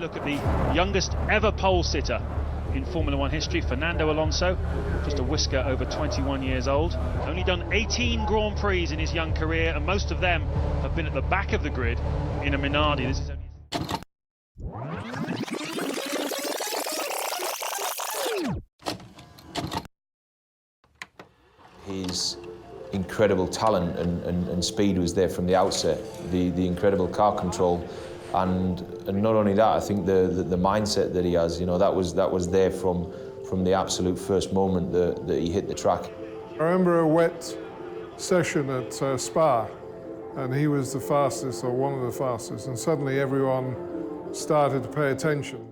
Look at the youngest ever pole sitter in Formula One history, Fernando Alonso, just a whisker over 21 years old. Only done 18 Grand Prix in his young career, and most of them have been at the back of the grid in a Minardi. This is only his incredible talent and speed was there from the outset. The incredible car control, and not only that, I think the mindset that he has, you know, that was there from the absolute first moment that he hit the track. I remember a wet session at Spa, and he was the fastest, or one of the fastest, and suddenly everyone started to pay attention.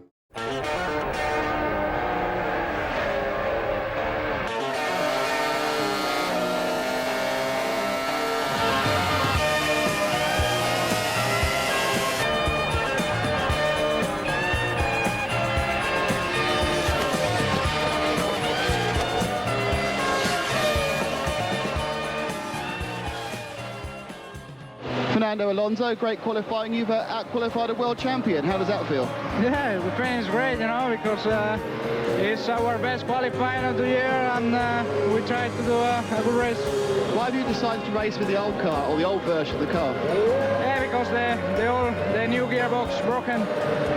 Fernando Alonso, great qualifying. You've out-qualified a world champion. How does that feel? Yeah, the train is great, you know, because it's our best qualifying of the year, and we tried to do a good race. Why have you decided to race with the old car, or the old version of the car? Yeah, because the new gearbox broken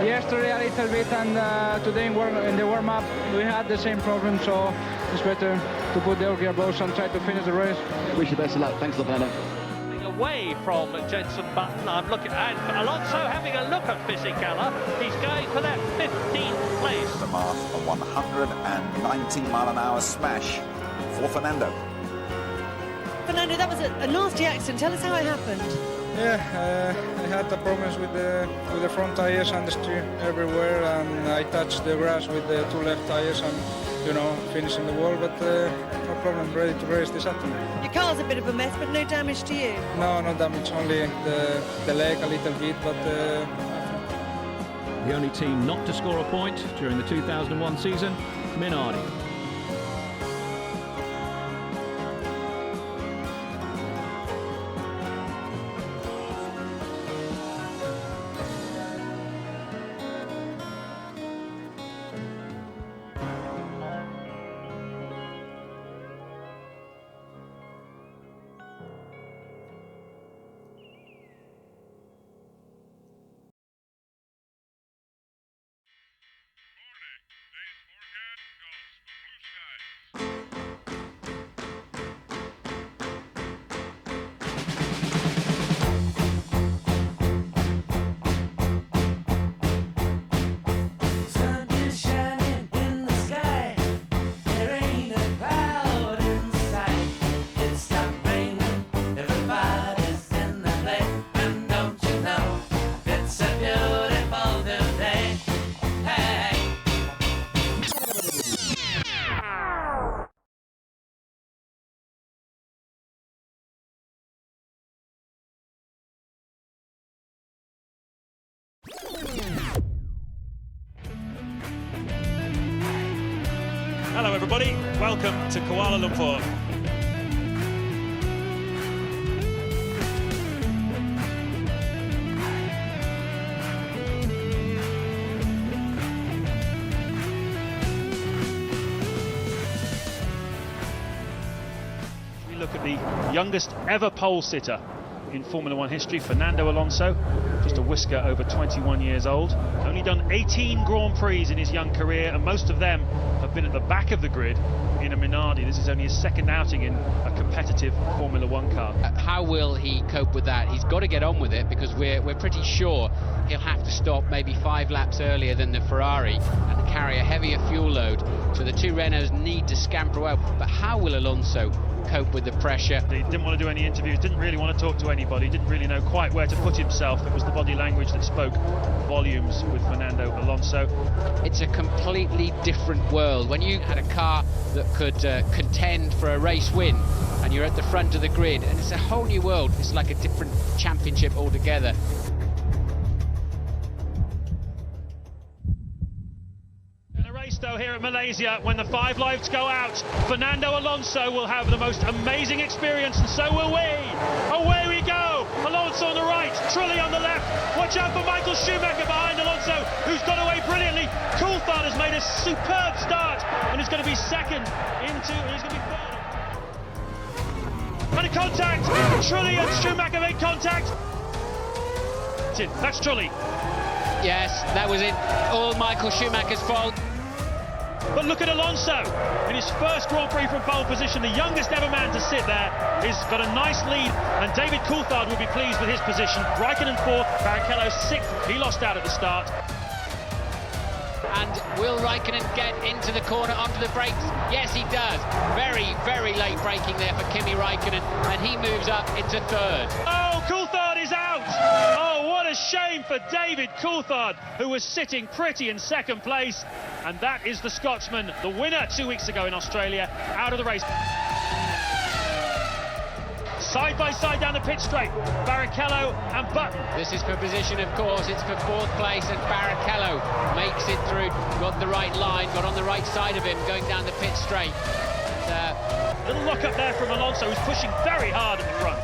yesterday a little bit, and today in the warm-up we had the same problem, so it's better to put the old gearbox and try to finish the race. Wish you best of luck. Thanks a lot, Fernando. Away from Jenson Button, I'm looking at Alonso having a look at Fisichella. He's going for that 15th place. The mark, a 190-mile-an-hour smash for Fernando. Fernando, that was a nasty accident. Tell us how it happened. Yeah, I had the problems with the front tires and the steer everywhere, and I touched the grass with the two left tires and, you know, finishing the wall, but no problem, ready to race this afternoon. Your car's a bit of a mess, but no damage to you? No, no damage, only the leg a little bit, but... The only team not to score a point during the 2001 season, Minardi. Hello everybody, welcome to Kuala Lumpur. We look at the youngest ever pole sitter in Formula One history, Fernando Alonso, just a whisker over 21 years old. Only done 18 Grand Prix in his young career, and most of them have been at the back of the grid in a Minardi. This is only his second outing in a competitive Formula One car. How will he cope with that? He's got to get on with it, because we're pretty sure he'll have to stop maybe 5 laps earlier than the Ferrari and carry a heavier fuel load. So the two Renaults need to scamper well. But how will Alonso cope with the pressure? He didn't want to do any interviews, didn't really want to talk to anybody, didn't really know quite where to put himself. It was the body language that spoke volumes with Fernando Alonso. It's a completely different world. When you had a car that could contend for a race win, and you're at the front of the grid, and it's a whole new world. It's like a different championship altogether. Though here at Malaysia, when the 5 lights go out, Fernando Alonso will have the most amazing experience, and so will we. Away we go. Alonso on the right, Trulli on the left. Watch out for Michael Schumacher behind Alonso, who's got superb start, and is going to be second into, and he's going to be third. And a contact! Trulli and Schumacher made contact. That's Trulli. Yes, that was it. All Michael Schumacher's fault. But look at Alonso in his first Grand Prix from pole position, the youngest ever man to sit there. He's got a nice lead, and David Coulthard will be pleased with his position. Raikkonen fourth, Barrichello sixth. He lost out at the start. And will Raikkonen get into the corner onto the brakes? Yes, he does. Very, very late braking there for Kimi Raikkonen, and he moves up into third. Oh, Coulthard is out! Oh, what a shame for David Coulthard, who was sitting pretty in second place. And that is the Scotsman, the winner 2 weeks ago in Australia, out of the race. Side by side down the pit straight, Barrichello and Button. This is for position, of course. It's for fourth place, and Barrichello makes it through. Got the right line, got on the right side of him, going down the pit straight. Little lock up there from Alonso, who's pushing very hard at the front.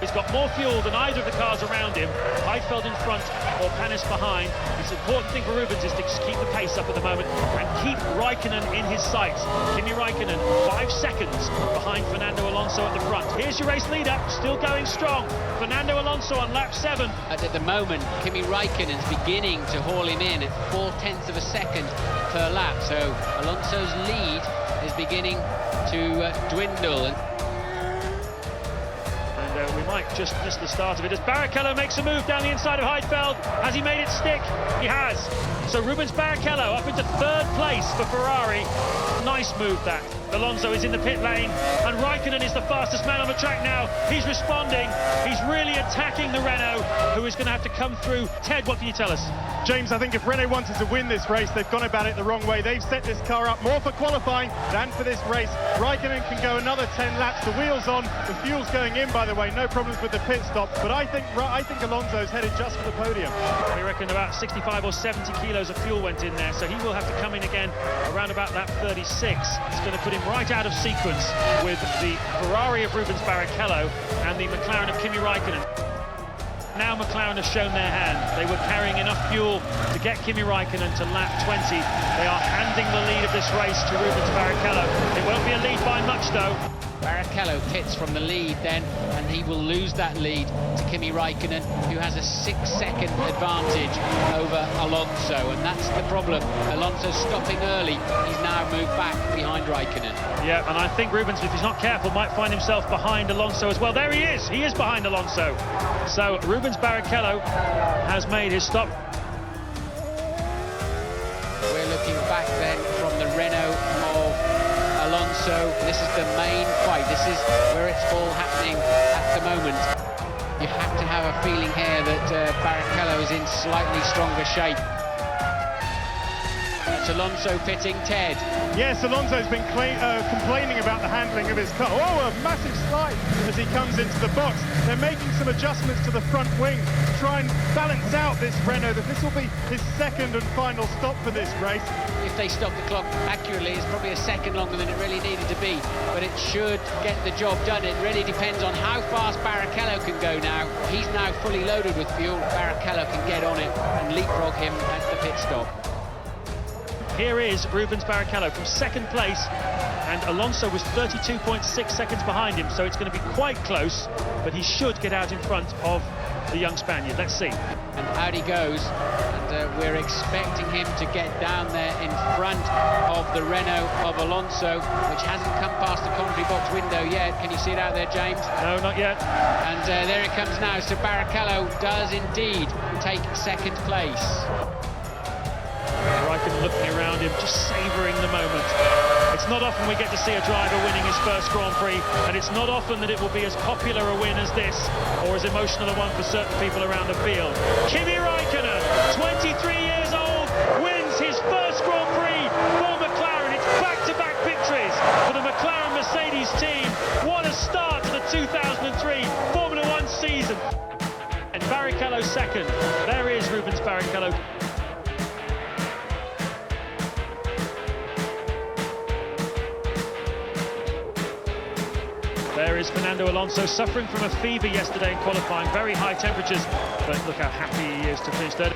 He's got more fuel than either of the cars around him. Heidfeld in front or Panis behind. The important thing for Rubens is to just keep the pace up at the moment and keep Raikkonen in his sights. Kimi Raikkonen 5 seconds behind Fernando Alonso at the front. Here's your race leader, still going strong. Fernando Alonso on lap 7. At the moment, Kimi Raikkonen's beginning to haul him in at 0.4 of a second per lap. So Alonso's lead is beginning to dwindle. We might just miss the start of it as Barrichello makes a move down the inside of Heidfeld. Has he made it stick? He has. So Rubens Barrichello up into third place for Ferrari. Nice move that. Alonso is in the pit lane, and Raikkonen is the fastest man on the track now. He's responding. He's really attacking the Renault, who is going to have to come through. Ted, what can you tell us? James, I think if Renault wanted to win this race, they've gone about it the wrong way. They've set this car up more for qualifying than for this race. Raikkonen can go another 10 laps. The wheel's on. The fuel's going in, by the way. No problems with the pit stop. But I think Alonso's headed just for the podium. We reckon about 65 or 70 kilos of fuel went in there, so he will have to come in again around about lap 36. It's going to put him right out of sequence with the Ferrari of Rubens Barrichello and the McLaren of Kimi Raikkonen. Now McLaren have shown their hand. They were carrying enough fuel to get Kimi Raikkonen to lap 20. They are handing the lead of this race to Rubens Barrichello. It won't be a lead by much though. Barrichello pits from the lead then, and he will lose that lead to Kimi Raikkonen, who has a 6-second advantage over Alonso, and that's the problem. Alonso's stopping early. He's now moved back behind Raikkonen. Yeah, and I think Rubens, if he's not careful, might find himself behind Alonso as well. There he is. He is behind Alonso. So Rubens Barrichello has made his stop. We're looking back then from the Renault of Alonso. This is the main fight. This is where it's all happening at the moment. You have to have a feeling here that Barrichello is in slightly stronger shape. It's Alonso pitting. Ted. Yes, Alonso's been complaining about the handling of his car. Oh, a massive slide as he comes into the box. They're making some adjustments to the front wing to try and balance out this Renault. This will be his second and final stop for this race. If they stop the clock accurately, it's probably a second longer than it really needed to be, but it should get the job done. It really depends on how fast Barrichello can go now. He's now fully loaded with fuel. Barrichello can get on it and leapfrog him at the pit stop. Here is Rubens Barrichello from second place, and Alonso was 32.6 seconds behind him, so it's going to be quite close, but he should get out in front of the young Spaniard. Let's see. And out he goes, and we're expecting him to get down there in front of the Renault of Alonso, which hasn't come past the commentary box window yet. Can you see it out there, James? No, not yet. And there it comes now. So Barrichello does indeed take second place. Raikkonen looking around him, just savouring the moment. It's not often we get to see a driver winning his first Grand Prix, and it's not often that it will be as popular a win as this, or as emotional a one for certain people around the field. Kimi Raikkonen, 23 years old, wins his first Grand Prix for McLaren. It's back-to-back victories for the McLaren Mercedes team. What a start to the 2003 Formula One season. And Barrichello second. There is Rubens Barrichello. There is Fernando Alonso, suffering from a fever yesterday in qualifying, very high temperatures, but look how happy he is to finish third.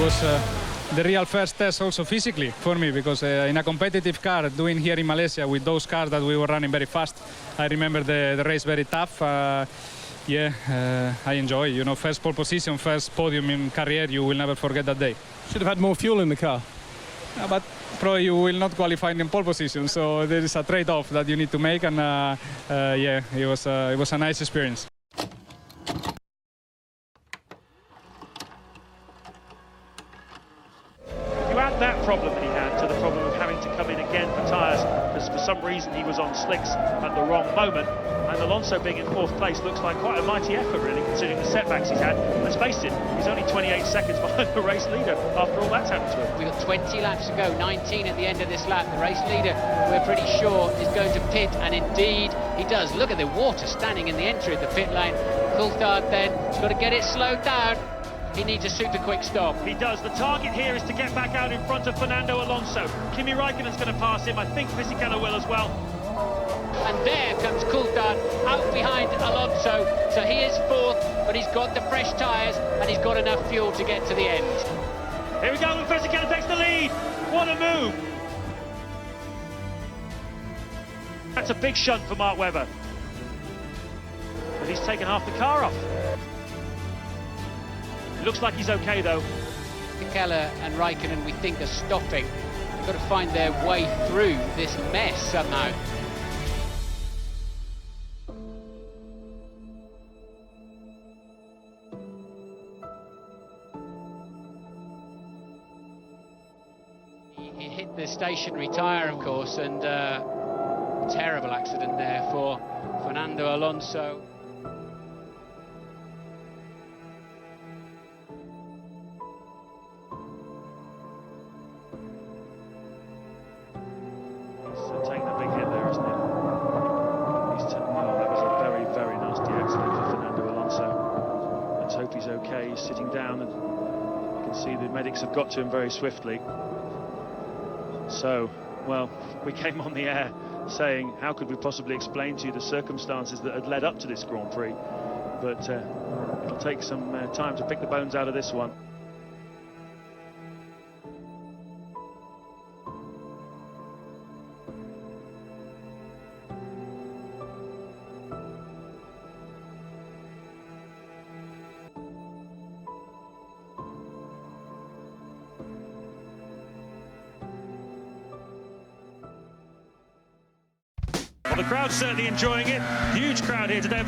was the real first test also physically for me, because in a competitive car, doing here in Malaysia with those cars that we were running very fast, I remember the race very tough. I enjoy, you know, first pole position, first podium in career, you will never forget that day. Should have had more fuel in the car. But probably you will not qualify in pole position, so there is a trade-off that you need to make, and yeah, it was a nice experience. You add that problem that he had to the problem of having to come in again for tyres, because for some reason he was on slicks at the wrong moment, and Alonso being in fourth place looks like quite a mighty effort really, considering the setbacks he's had. Let's face it, he's only 28 seconds behind the race leader after all that's happened to him. We've got 20 laps to go, 19 at the end of this lap. The race leader, we're pretty sure, is going to pit, and indeed he does. Look at the water standing in the entry of the pit lane. Coulthard then, he's got to get it slowed down. He needs a super quick stop. He does. The target here is to get back out in front of Fernando Alonso. Kimi Raikkonen's going to pass him. I think Fisichella will as well. And there comes Coulthard out behind Alonso. So he is fourth, but he's got the fresh tyres and he's got enough fuel to get to the end. Here we go, and Fisichella takes the lead. What a move. That's a big shunt for Mark Webber. But he's taken half the car off. It looks like he's okay though. Fisichella and Raikkonen, we think, are stopping. They've got to find their way through this mess somehow. He hit the stationary tyre, of course, and terrible accident there for Fernando Alonso. Taking a big hit there, isn't it? That was a very, very nasty accident for Fernando Alonso. Let's hope he's okay. He's sitting down, and you can see the medics have got to him very swiftly. So, well, we came on the air saying, how could we possibly explain to you the circumstances that had led up to this Grand Prix? But it'll take some time to pick the bones out of this one. Well, the crowd's certainly enjoying it. Huge crowd here today. And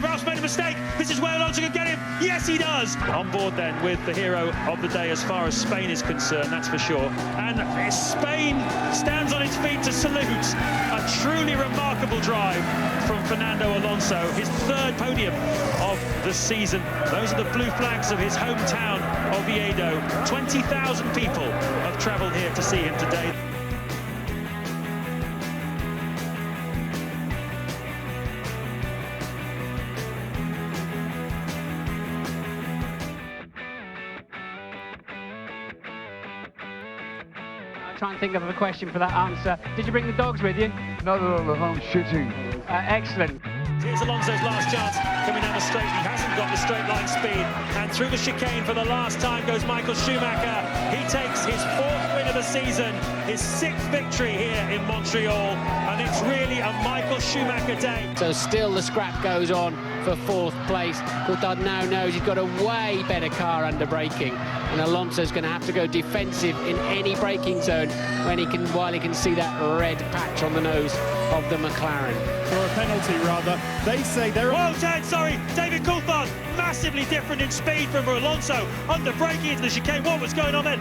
Ralph's made a mistake. This is where Alonso can get him. Yes, he does. On board then with the hero of the day as far as Spain is concerned, that's for sure. And Spain stands on its feet to salute. A truly remarkable drive from Fernando Alonso. His third podium of the season. Those are the blue flags of his hometown, Oviedo. 20,000 people have travelled here to see him today. Try and think of a question for that answer. Did you bring the dogs with you? No, the home shooting. Excellent. Here's Alonso's last chance coming down the straight. He hasn't got the straight line speed. And through the chicane for the last time goes Michael Schumacher. He takes his fourth win of the season, his sixth victory here in Montreal. And it's really a Michael Schumacher day. So still the scrap goes on for fourth place. Coulthard now knows he's got a way better car under braking. And Alonso's going to have to go defensive in any braking zone while he can see that red patch on the nose of the McLaren. For a penalty, rather. They say they're... Oh, sorry, David Coulthard, massively different in speed from Alonso, under braking into the chicane. What was going on then?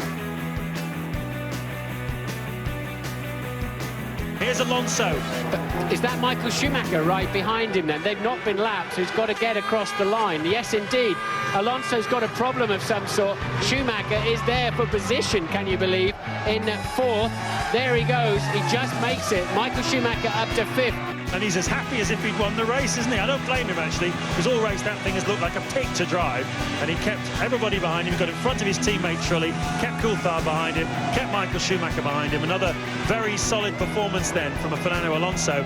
Here's Alonso. But is that Michael Schumacher right behind him then? They've not been lapped, so he's got to get across the line. Yes, indeed. Alonso's got a problem of some sort. Schumacher is there for position, can you believe, in fourth. There he goes. He just makes it. Michael Schumacher up to fifth. And he's as happy as if he'd won the race, isn't he? I don't blame him, actually, because all race that thing has looked like a pig to drive, and he kept everybody behind him. He got in front of his teammate Trulli, kept Coulthard behind him, kept Michael Schumacher behind him. Another very solid performance then from a Fernando Alonso.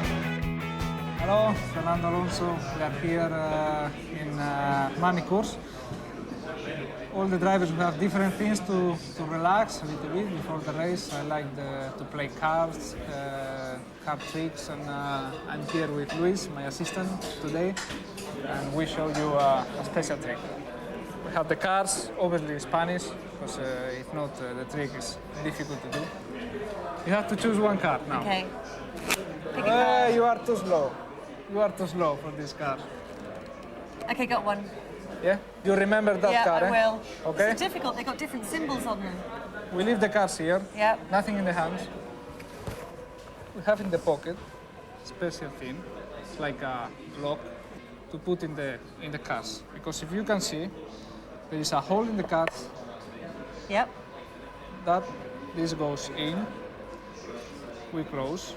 Hello, Fernando Alonso. We are here in Monaco. all the drivers will have different things to relax a little bit before the race. I like to play cards, card tricks, and I'm here with Luis, my assistant, today, and we show you a special trick. We have the cards, obviously Spanish, because if not, the trick is difficult to do. You have to choose one card now. Okay. Pick a card. You are too slow. You are too slow for this card. Okay, got one. Yeah? You remember that card, I will. Okay? It's difficult, they've got different symbols on them. We leave the cards here. Yeah. Nothing in the hands. We have in the pocket special thing. It's like a lock to put in the cards. Because if you can see, there is a hole in the cards. Yep. This goes in. We close.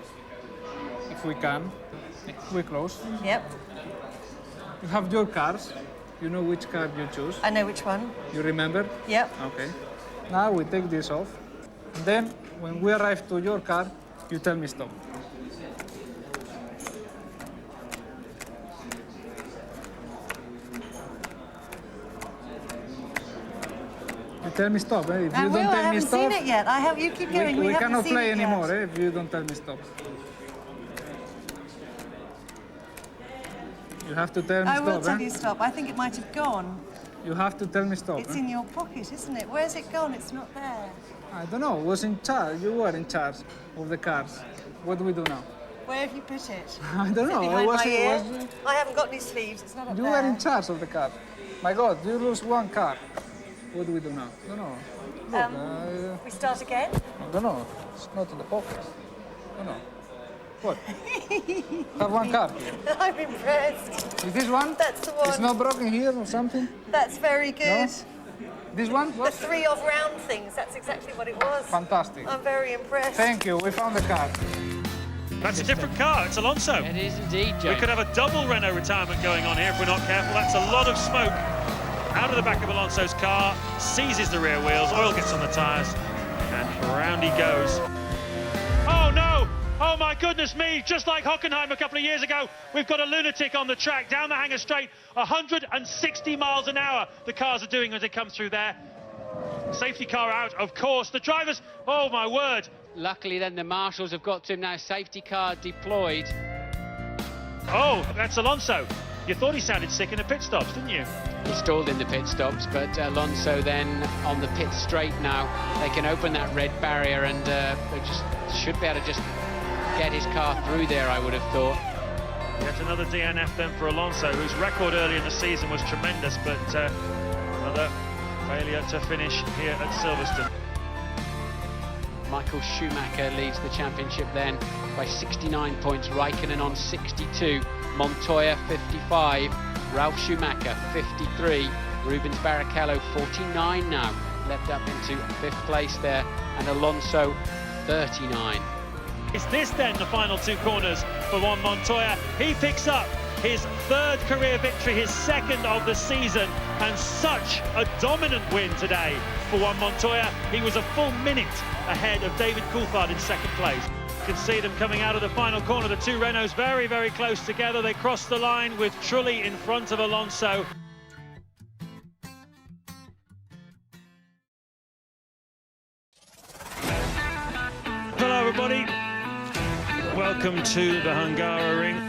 If we can, we close. Yep. You have your cards. You know which card you choose. I know which one. You remember? Yep. Okay. Now we take this off. And then, when we arrive to your card, you tell me stop. You tell me stop, eh? If you don't tell I haven't me stop, seen it yet. You keep going. we haven't cannot seen play it yet. anymore, eh? If you don't tell me stop. You have to tell me I stop, will tell eh? you stop. I think it might have gone. You have to tell me stop. It's eh? in your pocket, isn't it? Where's it gone? It's not there. I don't know. Was in charge. You were in charge of the cards. What do we do now? Where have you put it? I don't Is know. it behind my ear? Was I haven't got any sleeves. It's not up you there. were in charge of the card. My God, you lose one card. What do we do now? I don't know. Look, we start again? I don't know. It's not in the pocket. I don't know. What? Have one card here. I'm impressed. Is this one? That's the one. It's not broken here or something? That's very good. No? This one? The 3 of round things. That's exactly what it was. Fantastic. I'm very impressed. Thank you. We found the card. That's a different car. It's Alonso. It is indeed, James. We could have a double Renault retirement going on here if we're not careful. That's a lot of smoke out of the back of Alonso's car, seizes the rear wheels, oil gets on the tyres, and round he goes. Oh no! Oh my goodness me, just like Hockenheim a couple of years ago, we've got a lunatic on the track, down the Hanger Straight, 160 miles an hour the cars are doing as they come through there. Safety car out, of course. The drivers, oh my word. Luckily then the marshals have got to him now, safety car deployed. Oh, that's Alonso. You thought he sounded sick in the pit stops, didn't you? He stalled in the pit stops, but Alonso then on the pit straight now. They can open that red barrier and they just should be able to just get his car through there, I would have thought. Yet another DNF then for Alonso, whose record early in the season was tremendous, but another failure to finish here at Silverstone. Michael Schumacher leads the championship then by 69 points, Raikkonen on 62, Montoya 55, Ralf Schumacher 53, Rubens Barrichello 49 now, leapt up into 5th place there, and Alonso 39. Is this then the final 2 corners for Juan Montoya? He picks up his 3rd career victory, his 2nd of the season, and such a dominant win today for Juan Montoya. He was a full minute ahead of David Coulthard in 2nd place. You can see them coming out of the final corner, the 2 Renaults very, very close together. They cross the line with Trulli in front of Alonso. Hello everybody, welcome to the Hungaroring.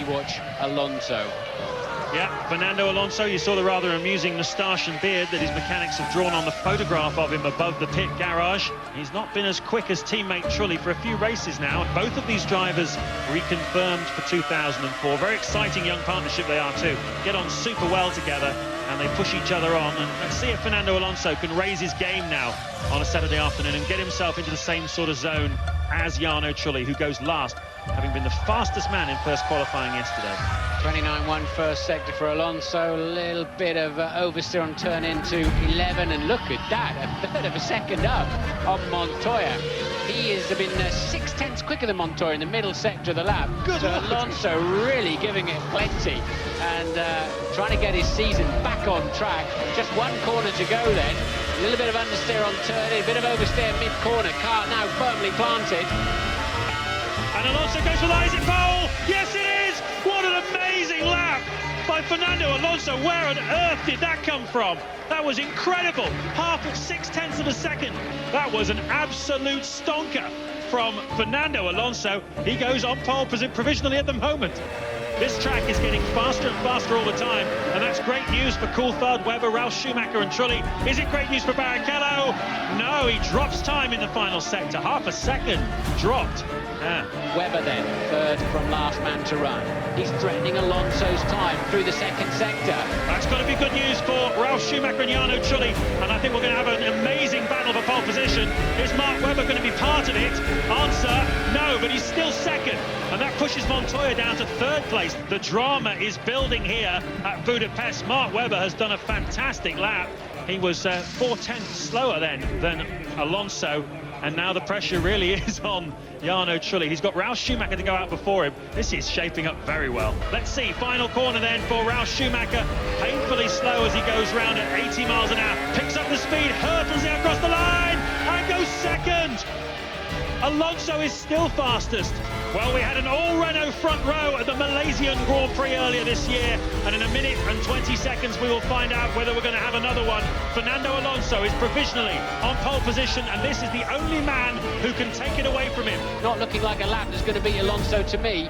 Watch Alonso. Yeah, Fernando Alonso, you saw the rather amusing moustache and beard that his mechanics have drawn on the photograph of him above the pit garage. He's not been as quick as teammate Trulli for a few races now. Both of these drivers reconfirmed for 2004. Very exciting young partnership they are too. Get on super well together and they push each other on. And let's see if Fernando Alonso can raise his game now on a Saturday afternoon and get himself into the same sort of zone as Jarno Trulli, who goes last having been the fastest man in first qualifying yesterday. 29.1 first sector for Alonso, a little bit of oversteer on turn into 11, and look at that, a third of a second up on Montoya. He has been 0.6 quicker than Montoya in the middle sector of the lap. Good so Lord. Alonso really giving it plenty and trying to get his season back on track. Just one corner to go then. A little bit of understeer on turn, a bit of oversteer mid-corner. Car now firmly planted. And Alonso goes for the exit pole. Yes, it is. What an amazing lap by Fernando Alonso. Where on earth did that come from? That was incredible. 0.6 of a second. That was an absolute stonker from Fernando Alonso. He goes on pole provisionally at the moment. This track is getting faster and faster all the time, and that's great news for Coulthard, Webber, Ralf Schumacher and Trulli. Is it great news for Barrichello? No, he drops time in the final sector. 0.5 seconds dropped. Webber then, third from last man to run. He's threatening Alonso's time through the second sector. That's got to be good news for Ralf Schumacher and Jarno Trulli, and I think we're going to have an amazing battle for pole position. Is Mark Webber going to be part of it? Answer, no, but he's still second, and that pushes Montoya down to third place. The drama is building here at Budapest. Mark Webber has done a fantastic lap. He was 0.4 slower then than Alonso, and now the pressure really is on Jarno Trulli. He's got Ralf Schumacher to go out before him. This is shaping up very well. Let's see, final corner then for Ralf Schumacher. Painfully slow as he goes round at 80 miles an hour. Picks up the speed, hurdles it across the line, and goes second. Alonso is still fastest. Well, we had an all-Renault front row at the Malaysian Grand Prix earlier this year, and in a minute and 20 seconds we will find out whether we're going to have another one. Fernando Alonso is provisionally on pole position, and this is the only man who can take it away from him. Not looking like a lap that's going to beat Alonso to me.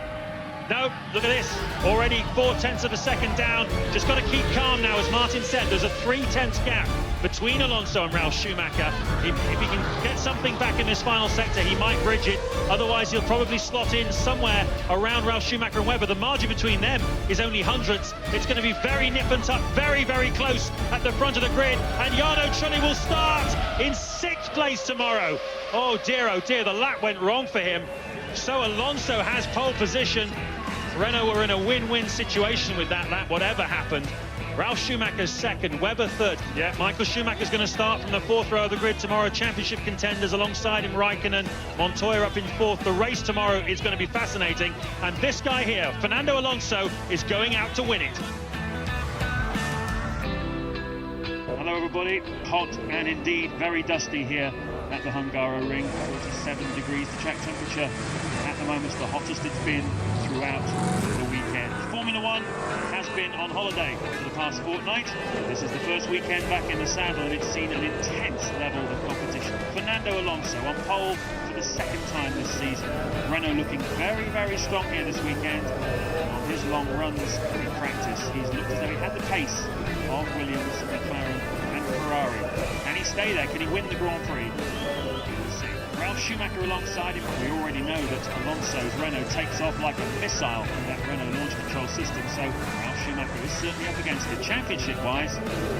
No, look at this. Already 0.4 of a second down. Just got to keep calm now, as Martin said. There's a 0.3 gap between Alonso and Ralf Schumacher. If he can get something back in this final sector, he might bridge it. Otherwise, he'll probably slot in somewhere around Ralf Schumacher and Webber. The margin between them is only hundredths. It's going to be very nip and tuck, very, very close at the front of the grid. And Jarno Trulli will start in 6th place tomorrow. Oh dear, the lap went wrong for him. So Alonso has pole position. Renault were in a win-win situation with that lap, whatever happened. Ralf Schumacher's second, Webber third. Yeah, Michael Schumacher's going to start from the 4th row of the grid tomorrow. Championship contenders alongside him, Raikkonen, Montoya up in 4th. The race tomorrow is going to be fascinating. And this guy here, Fernando Alonso, is going out to win it. Hello everybody, hot and indeed very dusty here at the Hungaroring. 47 degrees, the track temperature at the moment is the hottest it's been throughout the weekend. Formula One has been on holiday for the past fortnight. This is the first weekend back in the saddle, and it's seen an intense level of competition. Fernando Alonso on pole for the 2nd time this season. Renault looking very, very strong here this weekend. On his long runs in practice, he's looked as though he had the pace of Williams, McLaren and Ferrari. Can he stay there? Can he win the Grand Prix? Ralf Schumacher alongside him. We already know that Alonso's Renault takes off like a missile from that Renault launch control system, so Ralf Schumacher is certainly up against it. Championship-wise,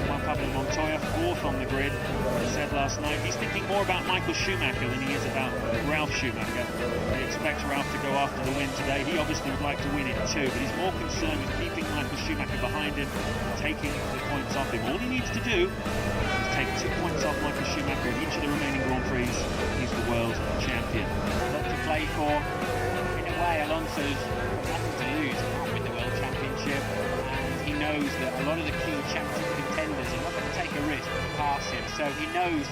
Juan Pablo Montoya 4th on the grid. He said last night he's thinking more about Michael Schumacher than he is about Ralf Schumacher. They expect Ralf to go after the win today. He obviously would like to win it too, but he's more concerned with keeping Michael Schumacher behind him, taking the points off him. All he needs to do is take 2 points off Michael Schumacher in each of the remaining Grand Prix. He's the world champion. A lot to play for. In a way, Alonso's got nothing to lose. He can't win the world championship, and he knows that a lot of the key championship contenders are not going to take a risk to pass him. So he knows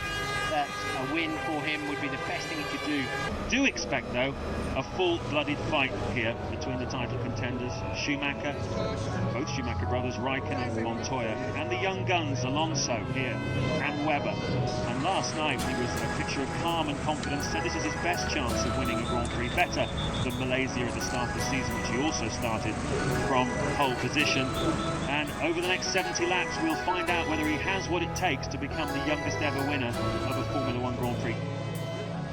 that a win for him would be the best thing he could do. Do expect, though, a full-blooded fight here between the title contenders, Schumacher, both Schumacher brothers, Raikkonen and Montoya, and the young guns, Alonso here, and Webber. And last night he was a picture of calm and confidence, said this is his best chance of winning a Grand Prix, better than Malaysia at the start of the season, which he also started from pole position. And over the next 70 laps, we'll find out whether he has what it takes to become the youngest ever winner of a Formula One Grand Prix.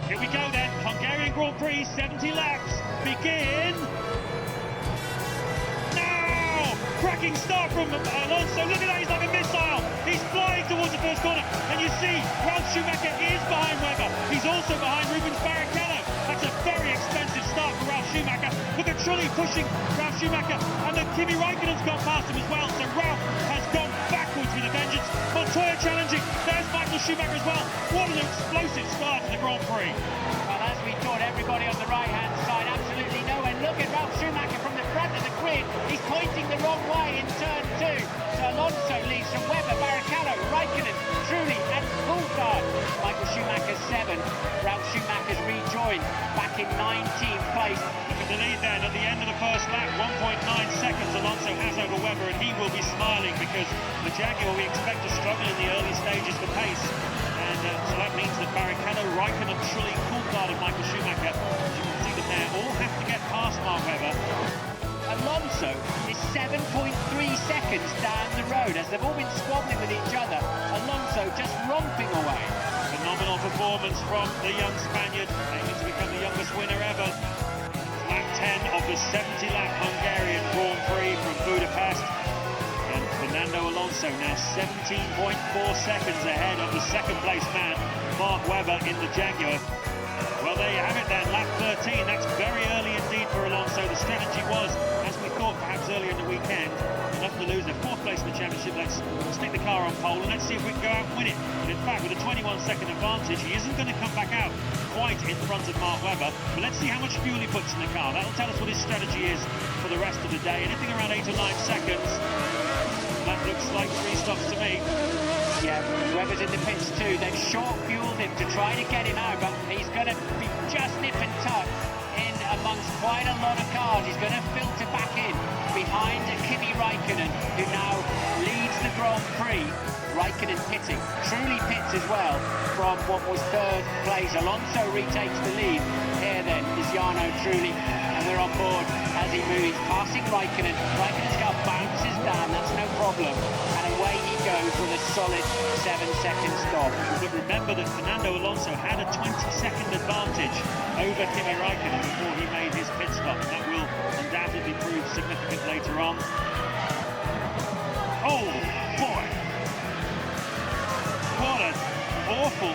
Here we go then, Hungarian Grand Prix, 70 laps, begin now! Cracking start from Alonso, look at that, he's like a missile, he's flying towards the first corner, and you see Ralf Schumacher is behind Webber, he's also behind Rubens Barrichello. That's a very expensive start for Ralf Schumacher. Look at Trulli pushing Ralf Schumacher, and then Kimi Raikkonen's gone past him as well, so Ralf has gone backwards with a vengeance. Montoya challenging, there's Michael Schumacher as well. What an explosive start to the Grand Prix. Well, as we thought, everybody on the right-hand side, absolutely nowhere. Look at Ralf Schumacher from the front of the grid. He's pointing the wrong way in turn 2. So Alonso leads from Webber, Barrichello, Raikkonen, Trulli and Coulthard. Michael Schumacher's 7. Ralf Schumacher's rejoined back in 19th place. Look at the lead then at the end of the first lap. 1.9 seconds Alonso has over Webber, and he will be smiling because the Jaguar we expect to struggle in the early stages for pace. And so that means that Barrichello, Raikkonen, Trulli, Coulthard and Michael Schumacher, as you can see them there, all have to get past Mark Webber. Alonso is 7.3 seconds down the road as they've all been squabbling with each other. Alonso just romping away. Phenomenal performance from the young Spaniard, aiming to become the youngest winner ever. Lap 10 of the 70-lap Hungarian Grand Prix from Budapest. And Fernando Alonso now 17.4 seconds ahead of the second-place man, Mark Webber, in the Jaguar. Well, there you have it then, lap 13. That's very early indeed for Alonso. The strategy was, as we thought perhaps earlier in the weekend, nothing to lose. They're 4th place in the championship. Let's stick the car on pole and let's see if we can go out and win it. And in fact, with a 21-second advantage, he isn't going to come back out quite in front of Mark Webber. But let's see how much fuel he puts in the car. That'll tell us what his strategy is for the rest of the day. Anything around 8 or 9 seconds. That looks like 3 stops to me. Yeah, Webber's in the pits too. They've short-fueled him to try to get him out, but he's going to be just nip and tuck in amongst quite a lot of cars. He's going to filter back in behind Kimi Raikkonen, who now leads the Grand Prix. Raikkonen pitting, Trulli pits as well from what was 3rd place. Alonso retakes the lead. Here then is Jarno Trulli, and they're on board as he moves, passing Raikkonen. Raikkonen's car bounces down, that's no problem, and away he goes with a solid 7-second stop. But remember that Fernando Alonso had a 20-second advantage over Kimi Raikkonen before he made his pit stop, and that will undoubtedly prove significant later on. Oh boy! What an awful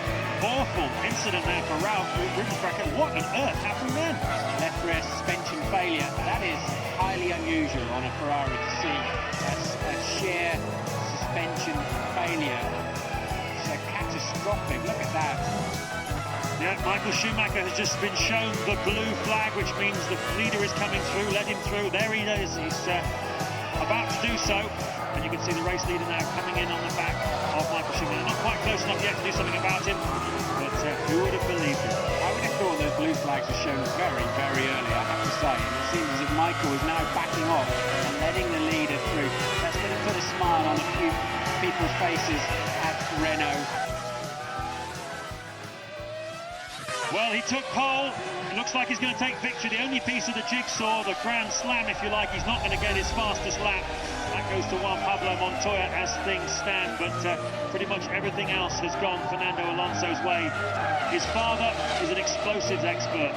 incident there for Ralf Rubensbracker. What on earth happened then? Left rear suspension failure. That is highly unusual on a Ferrari to see a sheer suspension failure. It's catastrophic. Look at that. Yeah, Michael Schumacher has just been shown the blue flag, which means the leader is coming through. Let him through. There he is. He's about to do so. And you can see the race leader now coming in on the back of Michael Schumacher. Not quite close enough yet to do something about him, but who would have believed it? I would have thought those blue flags were shown very, very early, I have to say. And it seems as if Michael is now backing off and letting the leader through. That's going to put a smile on a few people's faces at Renault. Well, he took pole. It looks like he's going to take victory. The only piece of the jigsaw, the grand slam, if you like, he's not going to get his fastest lap. That goes to Juan Pablo Montoya as things stand, but pretty much everything else has gone Fernando Alonso's way. His father is an explosives expert.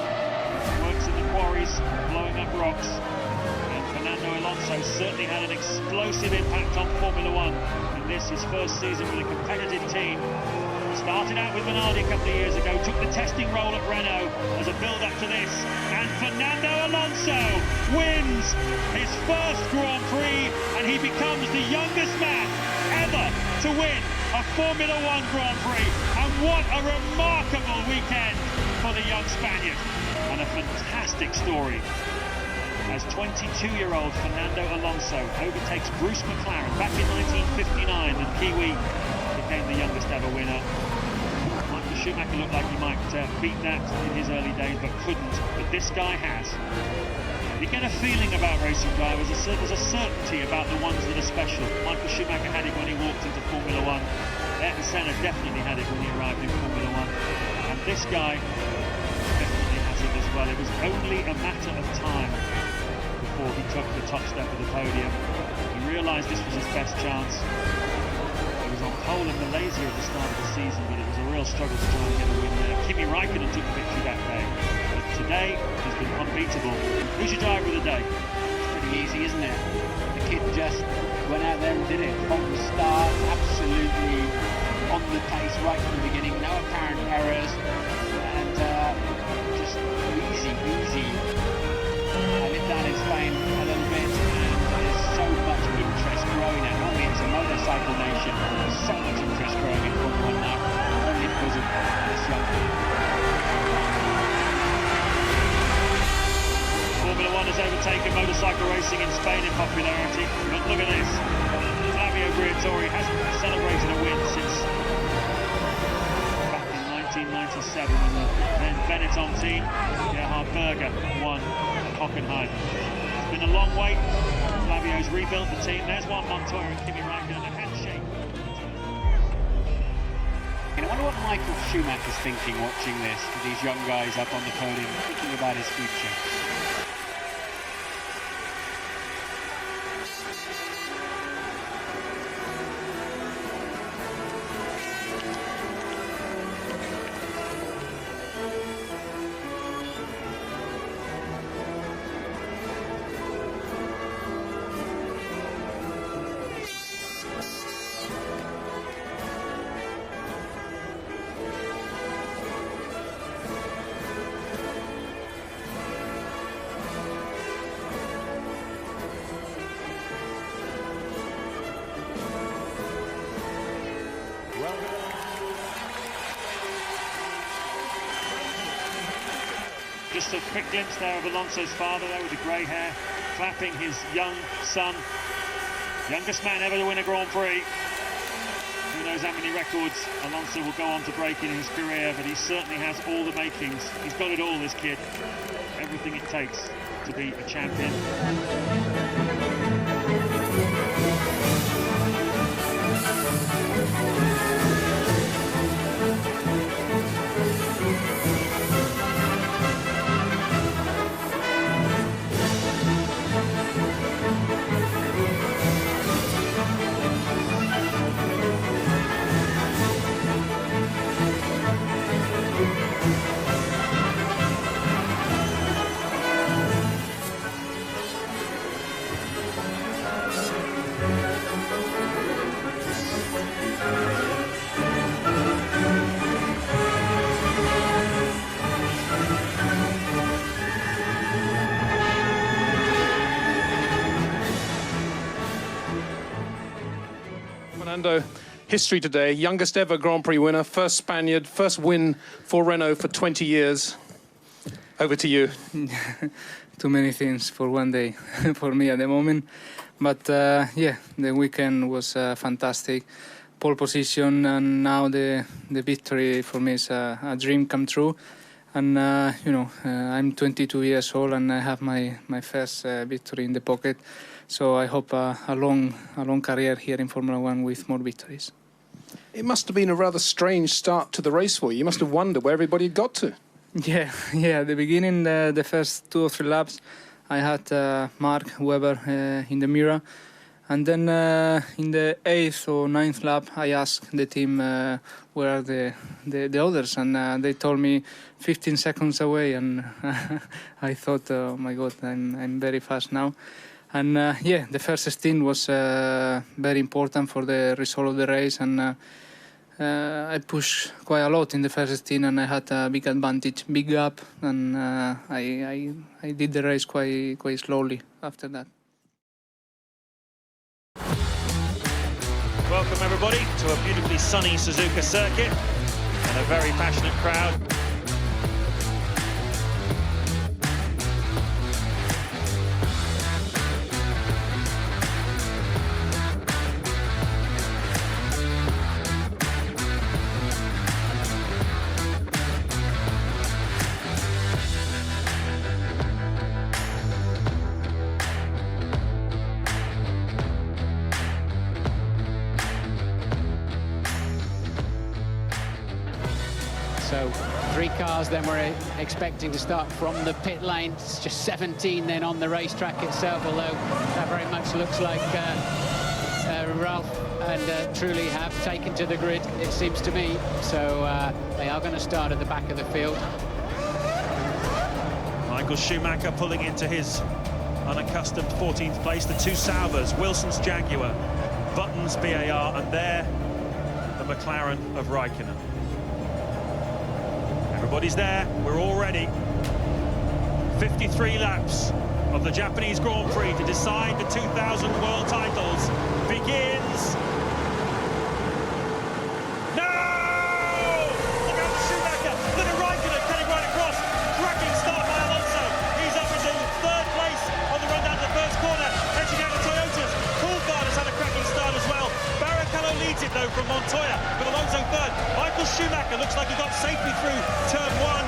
Works in the quarries, blowing up rocks. And Fernando Alonso certainly had an explosive impact on Formula One. And this, his first season with a competitive team. Started out with Minardi a couple of years ago, took the testing role at Renault as a build-up to this, and Fernando Alonso wins his first Grand Prix, and he becomes the youngest man ever to win a Formula One Grand Prix. And what a remarkable weekend for the young Spaniard, and a fantastic story as 22-year-old Fernando Alonso overtakes Bruce McLaren back in 1959, and Kiwi became the youngest ever winner. Michael Schumacher looked like he might beat that in his early days, but couldn't. But this guy has. You get a feeling about racing drivers, there's a certainty about the ones that are special. Michael Schumacher had it when he walked into Formula One. Ayrton Senna definitely had it when he arrived in Formula One. And this guy definitely has it as well. It was only a matter of time before he took the top step of the podium. He realised this was his best chance. He was on pole in Malaysia at the start of the season, but it was a real struggle to try and get a win there. Kimi Raikkonen took the victory that day, but today he's been unbeatable. Who's your driver of the day? It's pretty easy, isn't it? The kid just went out there and did it from the start, absolutely on the pace right from the beginning, no apparent errors, and just easy popularity. But look at this. Flavio Briatore hasn't celebrated a win since back in 1997 when the then Benetton team, Gerhard Berger, won Hockenheim. It's been a long wait. Flavio's rebuilt the team. There's Juan Montoya and Kimi Räikkönen, a handshake. I wonder what Michael Schumacher's thinking watching this, with these young guys up on the podium, thinking about his future. Just a quick glimpse there of Alonso's father there with the grey hair, clapping his young son. Youngest man ever to win a Grand Prix. Who knows how many records Alonso will go on to break in his career, but he certainly has all the makings. He's got it all, this kid. Everything it takes to be a champion. Fernando, history today, youngest ever Grand Prix winner, first Spaniard, first win for Renault for 20 years. Over to you. Too many things for one day for me at the moment. But yeah, the weekend was fantastic. Pole position, and now the victory for me is a dream come true. And you know, I'm 22 years old and I have my first victory in the pocket. So I hope a long career here in Formula One with more victories. It must have been a rather strange start to the race for you. You must have wondered where everybody had got to. Yeah. At the beginning, the first 2 or 3 laps, I had Mark Webber in the mirror. And then in the 8th or 9th lap, I asked the team where are the others, and they told me 15 seconds away, and I thought, oh my God, I'm very fast now. And yeah, the first stint was very important for the result of the race, and I pushed quite a lot in the first stint, and I had a big advantage, big gap, and I did the race quite slowly after that. Welcome everybody to a beautifully sunny Suzuka circuit and a very passionate crowd. So 3 cars then we're expecting to start from the pit lane. It's just 17 then on the racetrack itself, although that very much looks like Ralph and Truly have taken to the grid, it seems to me. So they are going to start at the back of the field. Michael Schumacher pulling into his unaccustomed 14th place. The 2 Saubers, Wilson's Jaguar, Button's BAR, and there the McLaren of Räikkönen. Everybody's there, we're all ready. 53 laps of the Japanese Grand Prix to decide the 2000 world titles begins. No! Look out for Schumacher, look at Räikkönen cutting right across. Cracking start by Alonso. He's up into 3rd place on the run down to the first corner, edging out like he got safely through turn 1.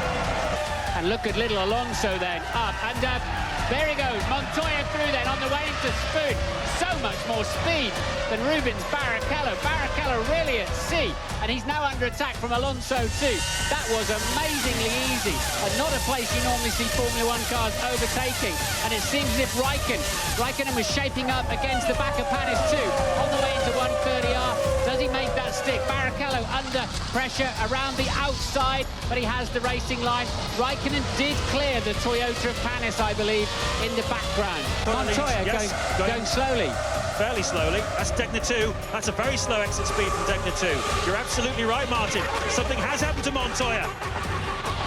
And look at little Alonso then, up and up. There he goes, Montoya through then on the way into Spoon. So much more speed than Rubens Barrichello. Barrichello really at sea, and he's now under attack from Alonso too. That was amazingly easy, and not a place you normally see Formula One cars overtaking. And it seems as if Raikkonen was shaping up against the back of Panis too, on the way into 130R. Does he make that stick? Barrichello under pressure around the outside, but he has the racing line. Raikkonen did clear the Toyota of Panis, I believe, in the background. Montoya yes, going slowly. Fairly slowly. That's Degner 2. That's a very slow exit speed from Degner 2. You're absolutely right, Martin. Something has happened to Montoya.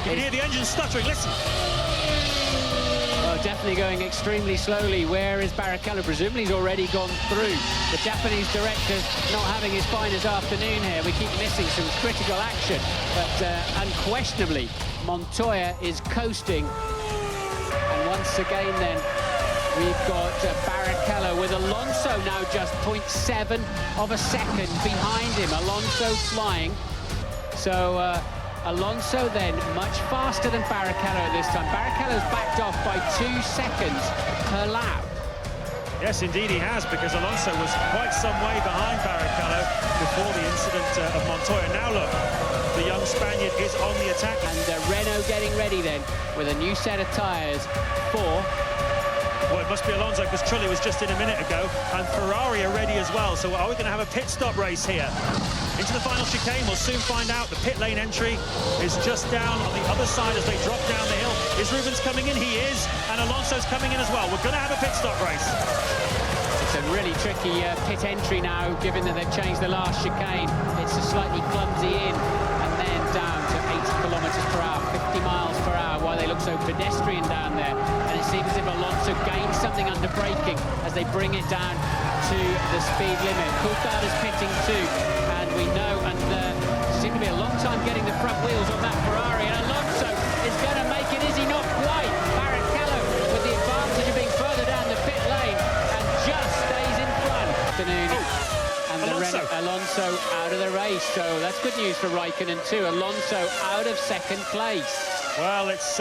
You can hear the engine stuttering. Listen. Well, definitely going extremely slowly. Where is Barrichello? Presumably he's already gone through. The Japanese director not having his finest afternoon here. We keep missing some critical action, but unquestionably Montoya is coasting. And once again then, we've got Barrichello with Alonso now just 0.7 of a second behind him. Alonso flying. So Alonso then much faster than Barrichello this time. Barrichello's backed off by 2 seconds per lap. Yes, indeed he has, because Alonso was quite some way behind Barrichello before the incident of Montoya. Now look, the young Spaniard is on the attack. And Renault getting ready then with a new set of tyres for... Well, it must be Alonso, because Trulli was just in a minute ago, and Ferrari are ready as well. So are we going to have a pit stop race here? Into the final chicane, we'll soon find out. The pit lane entry is just down on the other side as they drop down the hill. Is Rubens coming in? He is, and Alonso's coming in as well. We're going to have a pit stop race. It's a really tricky pit entry now, given that they've changed the last chicane. It's a slightly clumsy in, and then down to 80 kilometres per hour, 50 miles per hour, while they look so pedestrian down there. And it seems as if Alonso gained something under braking as they bring it down to the speed limit. Coulthard is pitting too, and we know, and seems to be a long time getting the front wheels on that Ferrari, and Alonso is going to make it, is he not quite? Barrichello with the advantage of being further down the pit lane and just stays in front. And Alonso out of the race, so that's good news for Raikkonen too. Alonso out of second place. Well, it's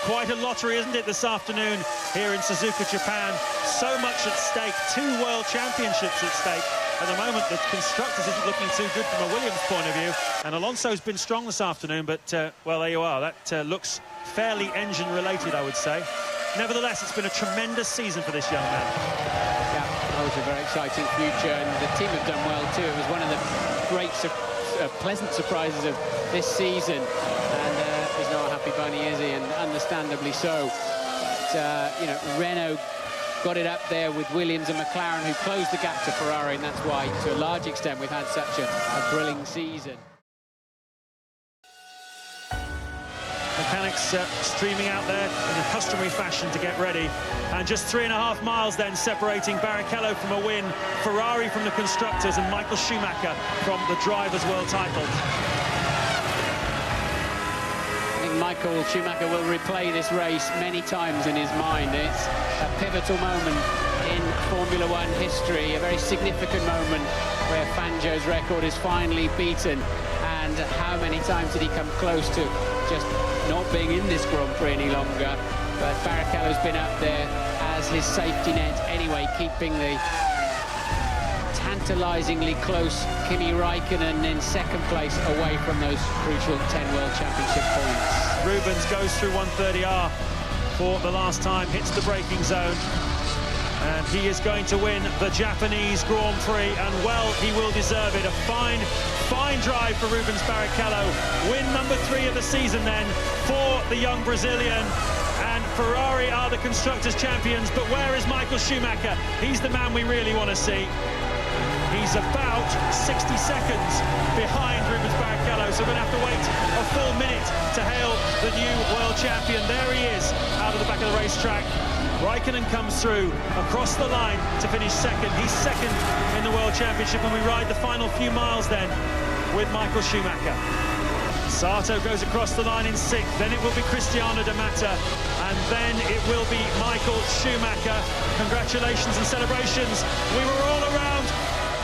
quite a lottery, isn't it, this afternoon here in Suzuka, Japan. So much at stake, 2 world championships at stake. At the moment, the constructors isn't looking too good from a Williams point of view. And Alonso's been strong this afternoon, but, well, there you are. That looks fairly engine-related, I would say. Nevertheless, it's been a tremendous season for this young man. Yeah, that was a very exciting future, and the team have done well, too. It was one of the great, pleasant surprises of this season. And he's not a happy bunny, is he? And understandably so. But, you know, Renault got it up there with Williams and McLaren, who closed the gap to Ferrari, and that's why, to a large extent, we've had such a thrilling season. Mechanics streaming out there in a customary fashion to get ready. And just 3.5 miles then separating Barrichello from a win, Ferrari from the constructors, and Michael Schumacher from the drivers' world title. Michael Schumacher will replay this race many times in his mind. It's a pivotal moment in Formula One history, a very significant moment where Fangio's record is finally beaten. And how many times did he come close to just not being in this Grand Prix any longer? But Barrichello's been up there as his safety net anyway, keeping the tantalisingly close Kimi Raikkonen in second place away from those crucial 10 World Championship points. Rubens goes through 130R for the last time, hits the braking zone, and he is going to win the Japanese Grand Prix, and well, he will deserve it. A fine drive for Rubens Barrichello. Win number 3 of the season then for the young Brazilian. And Ferrari are the Constructors' champions, but where is Michael Schumacher? He's the man we really want to see. He's about 60 seconds behind Rubens Barrichello, so we're going to have to wait a full minute to hail the new world champion. There he is, out of the back of the racetrack. Raikkonen comes through across the line to finish second. He's second in the World Championship, and we ride the final few miles then with Michael Schumacher. Sato goes across the line in 6th, then it will be Cristiano D'Amata, and then it will be Michael Schumacher. Congratulations and celebrations. We were all around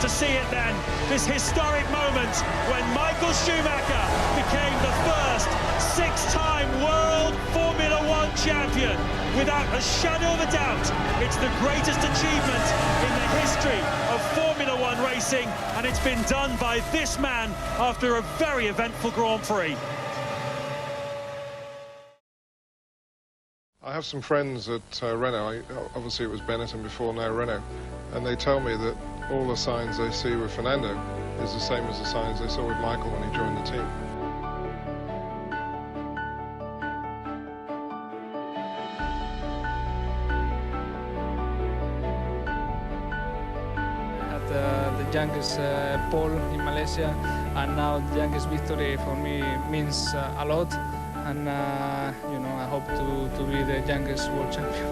to see it then, this historic moment when Michael Schumacher became the first six-time World Formula One champion. Without a shadow of a doubt, it's the greatest achievement in the history of Formula One racing, and it's been done by this man after a very eventful Grand Prix. I have some friends at Renault. Obviously it was Benetton before, now Renault, and they tell me that all the signs they see with Fernando is the same as the signs they saw with Michael when he joined the team. The youngest pole in Malaysia, and now the youngest victory for me means a lot, and you know, I hope to be the youngest world champion.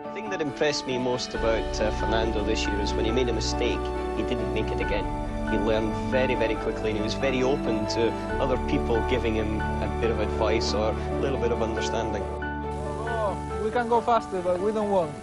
The thing that impressed me most about Fernando this year is when he made a mistake, he didn't make it again. He learned very, very quickly, and he was very open to other people giving him a bit of advice or a little bit of understanding. Oh, we can go faster, but we don't want.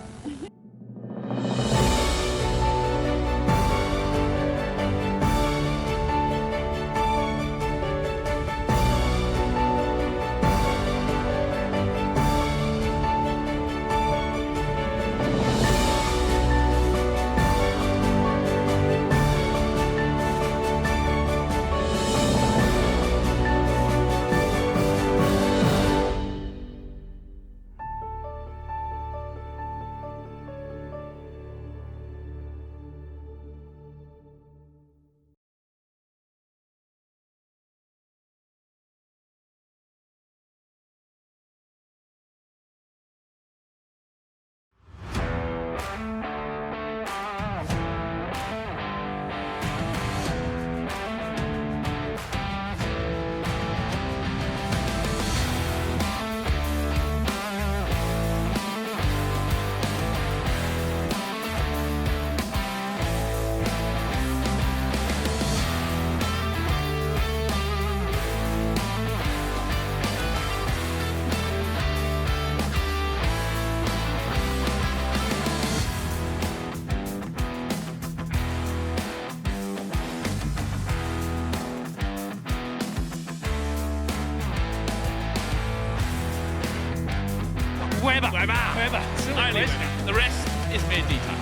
Weber. Only the rest is mere detail.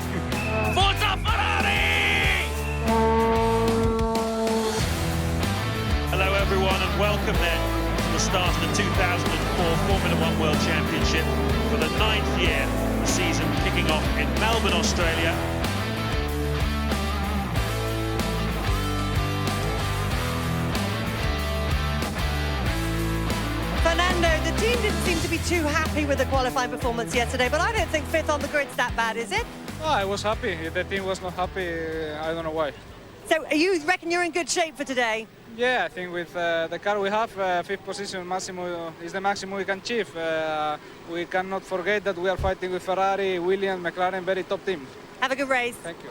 Forza Ferrari! Hello everyone and welcome then to the start of the 2004 Formula One World Championship for the 9th year, the season kicking off in Melbourne, Australia. Fernando, the team didn't seem to be too happy with the qualifying performance yesterday, but I don't think 5th on the grid's that bad, is it? Oh, I was happy. If the team was not happy, I don't know why. So, you reckon you're in good shape for today? Yeah, I think with the car we have, 5th position maximum is the maximum we can achieve. We cannot forget that we are fighting with Ferrari, Williams, McLaren, very top teams. Have a good race. Thank you.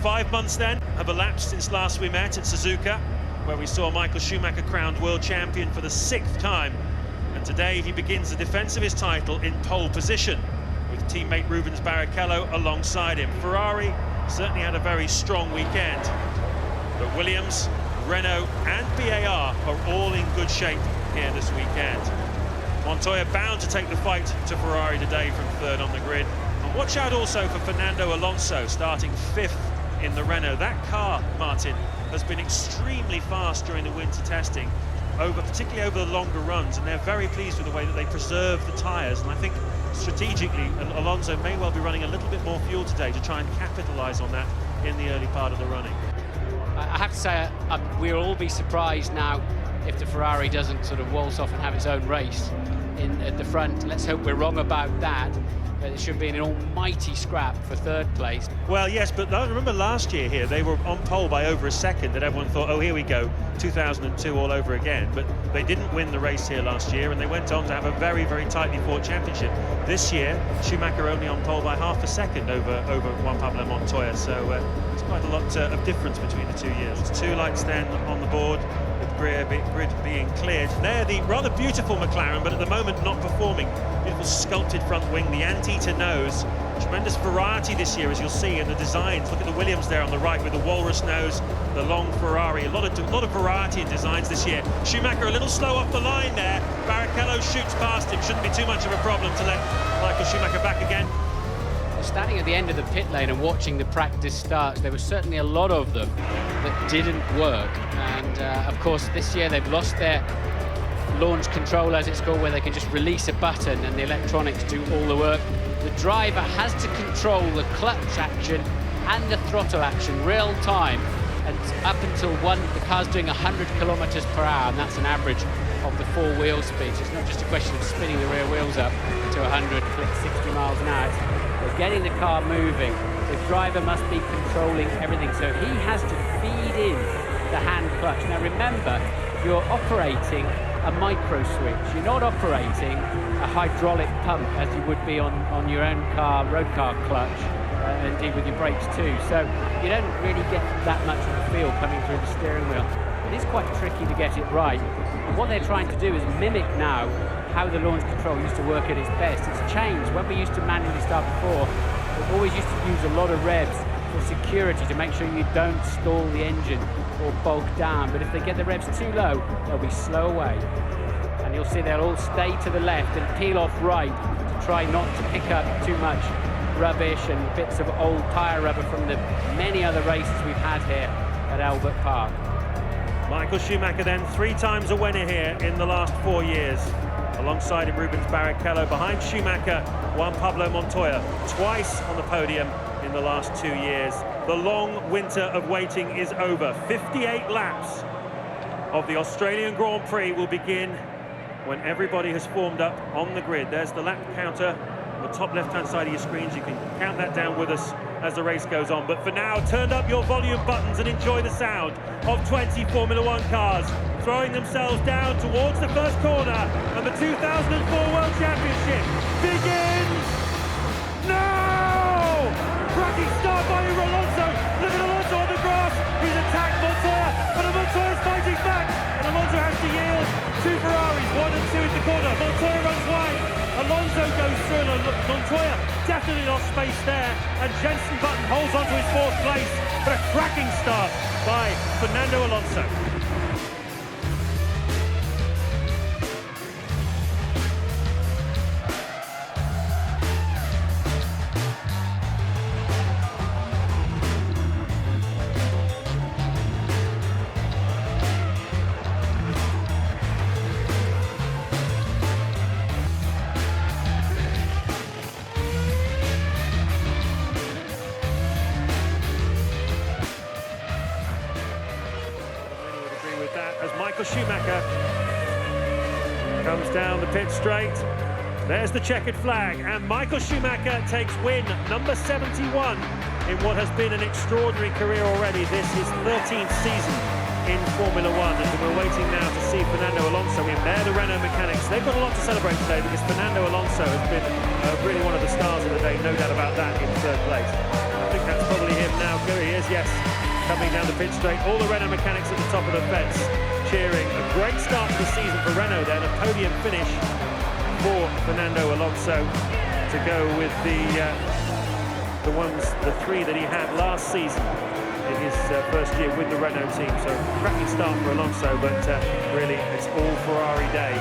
5 months then have elapsed since last we met at Suzuka, where we saw Michael Schumacher crowned world champion for the 6th time. And today he begins the defence of his title in pole position, with teammate Rubens Barrichello alongside him. Ferrari certainly had a very strong weekend, but Williams, Renault and BAR are all in good shape here this weekend. Montoya bound to take the fight to Ferrari today from 3rd on the grid. And watch out also for Fernando Alonso starting 5th in the Renault. That car, Martin, has been extremely fast during the winter testing, particularly over the longer runs, and they're very pleased with the way that they preserve the tyres. And I think strategically Alonso may well be running a little bit more fuel today to try and capitalise on that in the early part of the running. I have to say, we'll all be surprised now if the Ferrari doesn't sort of waltz off and have its own race at the front. Let's hope we're wrong about that. It should be an almighty scrap for 3rd place. Well, yes, but remember last year here, they were on pole by over a second, and everyone thought, oh, here we go. 2002 all over again, but they didn't win the race here last year, and they went on to have a very, very tightly fought championship. This year, Schumacher only on pole by half a second over Juan Pablo Montoya, so it's quite a lot of difference between the 2 years. It's 2 lights then on the board, with grid being cleared. They're the rather beautiful McLaren, but at the moment not performing. Beautiful sculpted front wing, the anteater nose. Tremendous variety this year, as you'll see in the designs. Look at the Williams there on the right with the walrus nose, the long Ferrari. A lot of variety in designs this year. Schumacher a little slow off the line there. Barrichello shoots past him. Shouldn't be too much of a problem to let Michael Schumacher back again. Standing at the end of the pit lane and watching the practice starts, there were certainly a lot of them that didn't work. And of course, this year they've lost their launch control, as it's called, where they can just release a button and the electronics do all the work. The driver has to control the clutch action and the throttle action real time, and up until the car's doing 100 kilometers per hour, and that's an average of the 4 wheel speeds. It's not just a question of spinning the rear wheels up to 100, 60 miles an hour. It's getting the car moving. The driver must be controlling everything, so he has to feed in the hand clutch. Now remember, you're operating a micro switch. You're not operating a hydraulic pump as you would be on your own car, road car clutch, indeed with your brakes too. So you don't really get that much of a feel coming through the steering wheel. It is quite tricky to get it right. And what they're trying to do is mimic now how the launch control used to work at its best. It's changed. When we used to manually start before, we always used to use a lot of revs for security to make sure you don't stall the engine or bulk down. But if they get the revs too low, they'll be slow away. And you'll see they'll all stay to the left and peel off right to try not to pick up too much rubbish and bits of old tyre rubber from the many other races we've had here at Albert Park. Michael Schumacher then 3 times a winner here in the last 4 years. Alongside him, Rubens Barrichello. Behind Schumacher, Juan Pablo Montoya, twice on the podium in the last 2 years. The long winter of waiting is over. 58 laps of the Australian Grand Prix will begin when everybody has formed up on the grid. There's the lap counter on the top left-hand side of your screens. You can count that down with us as the race goes on. But for now, turn up your volume buttons and enjoy the sound of 20 Formula One cars throwing themselves down towards the first corner, and the 2004 World Championship begins now! Cracking start by Alonso. Look at Alonso on the grass. He's attacked Montoya, but Montoya's fighting back, and Alonso has to yield. 2 Ferraris, 1 and 2 in the corner. Montoya runs wide. Alonso goes through, and Montoya definitely lost space there, and Jenson Button holds on to his 4th place. But a cracking start by Fernando Alonso. Michael Schumacher comes down the pit straight. There's the checkered flag, and Michael Schumacher takes win number 71 in what has been an extraordinary career already. This is 13th season in Formula One, and we're waiting now to see Fernando Alonso in there. The Renault mechanics, they've got a lot to celebrate today because Fernando Alonso has been really one of the stars of the day, no doubt about that, in 3rd place. I think that's probably him now. Here he is, yes, coming down the pit straight. All the Renault mechanics at the top of the fence cheering. A great start to the season for Renault then, a podium finish for Fernando Alonso to go with the 3 that he had last season in his first year with the Renault team. So cracking start for Alonso, but really it's all Ferrari day.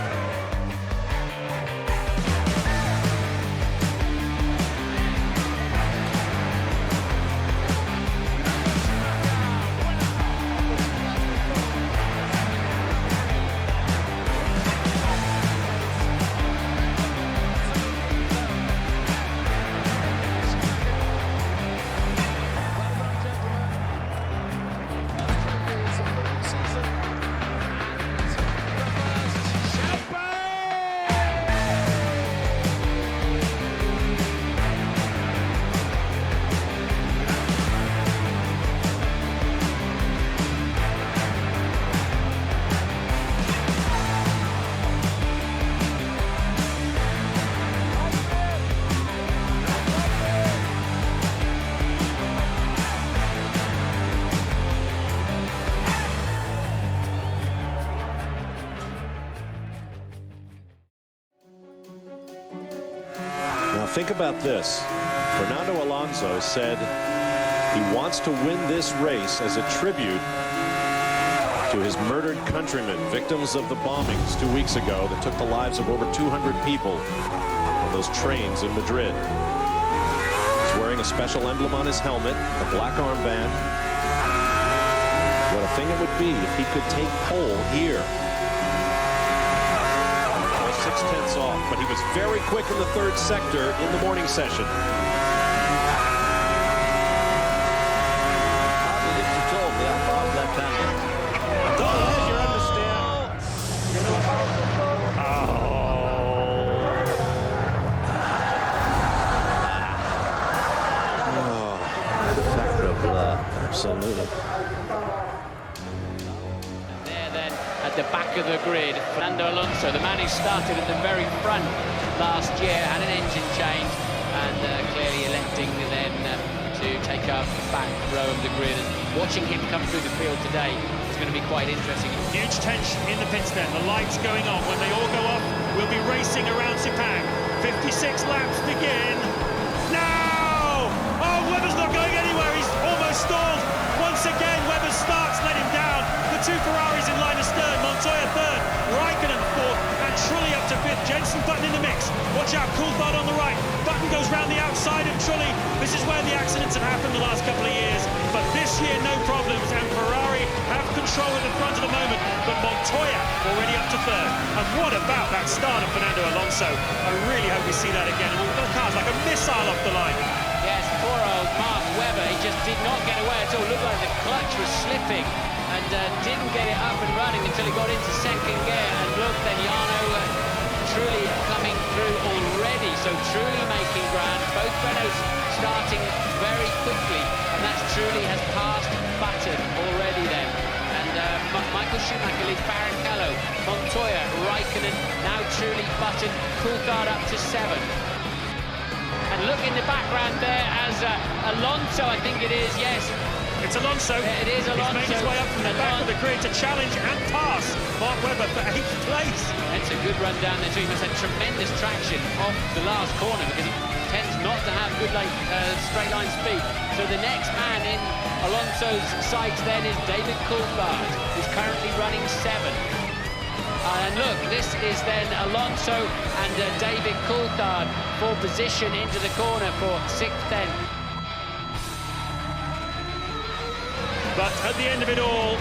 think about this. Fernando Alonso said he wants to win this race as a tribute to his murdered countrymen, victims of the bombings 2 weeks ago that took the lives of over 200 people on those trains in Madrid. He's wearing a special emblem on his helmet, a black armband. What a thing it would be if he could take pole here. 6/10 off, but he was very quick in the third sector in the morning session. Absolutely. There then at the back of the grid, Fernando Alonso, the man who started at the very front last year, had an engine change and clearly electing then to take up back row of the grid. And watching him come through the field today is going to be quite interesting. Huge tension in the pits then, the lights going on. When they all go off, we'll be racing around Sepang. 56 laps begin. Now! Oh, Webber's not going anywhere, he's almost stalled. Once again, Webber starts, let him down. The two Ferraris in line astern, Montoya third, Raikkonen fourth, and Trulli up to fifth. Jenson Button in the mix. Watch out, Coulthard on the right. Button goes round the outside of Trulli. This is where the accidents have happened the last couple of years. But this year, no problems, and Ferrari have control at the front at the moment. But Montoya already up to third. And what about that start of Fernando Alonso? I really hope we see that again. And the car's like a missile off the line. Yes, poor old Mark Webber, he just did not get away at all. Looked like the clutch was slipping and didn't get it up and running until he got into second gear. And look, then Jarno Trulli coming through already, so Trulli making ground. Both Renaults starting very quickly, and that's Trulli has passed Button already then. And Michael Schumacher leads Barrichello, Montoya, Raikkonen, now Trulli, Button, Coulthard up to 7. And look in the background there as Alonso, I think it is, yes. It's Alonso. It is Alonso. He's made his way up from the back of the grid to challenge and pass Mark Webber for 8th place. It's a good run down there too. He must have tremendous traction off the last corner because he tends not to have good straight line speed. So the next man in Alonso's sights then is David Coulthard, who's currently running 7th. And look, this is then Alonso and David Coulthard for position into the corner for 6th then. But at the end of it all,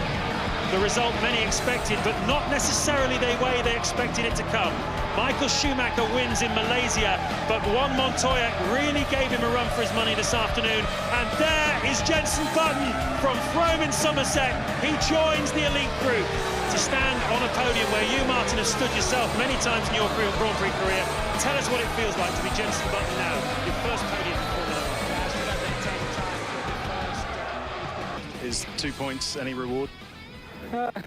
the result many expected, but not necessarily the way they expected it to come. Michael Schumacher wins in Malaysia, but Juan Montoya really gave him a run for his money this afternoon. And there is Jenson Button from Frome in Somerset. He joins the elite group to stand on a podium where you, Martin, have stood yourself many times in your Grand Prix career. Tell us what it feels like to be Jenson Button now, your first podium in Formula 1. Is 2 points any reward?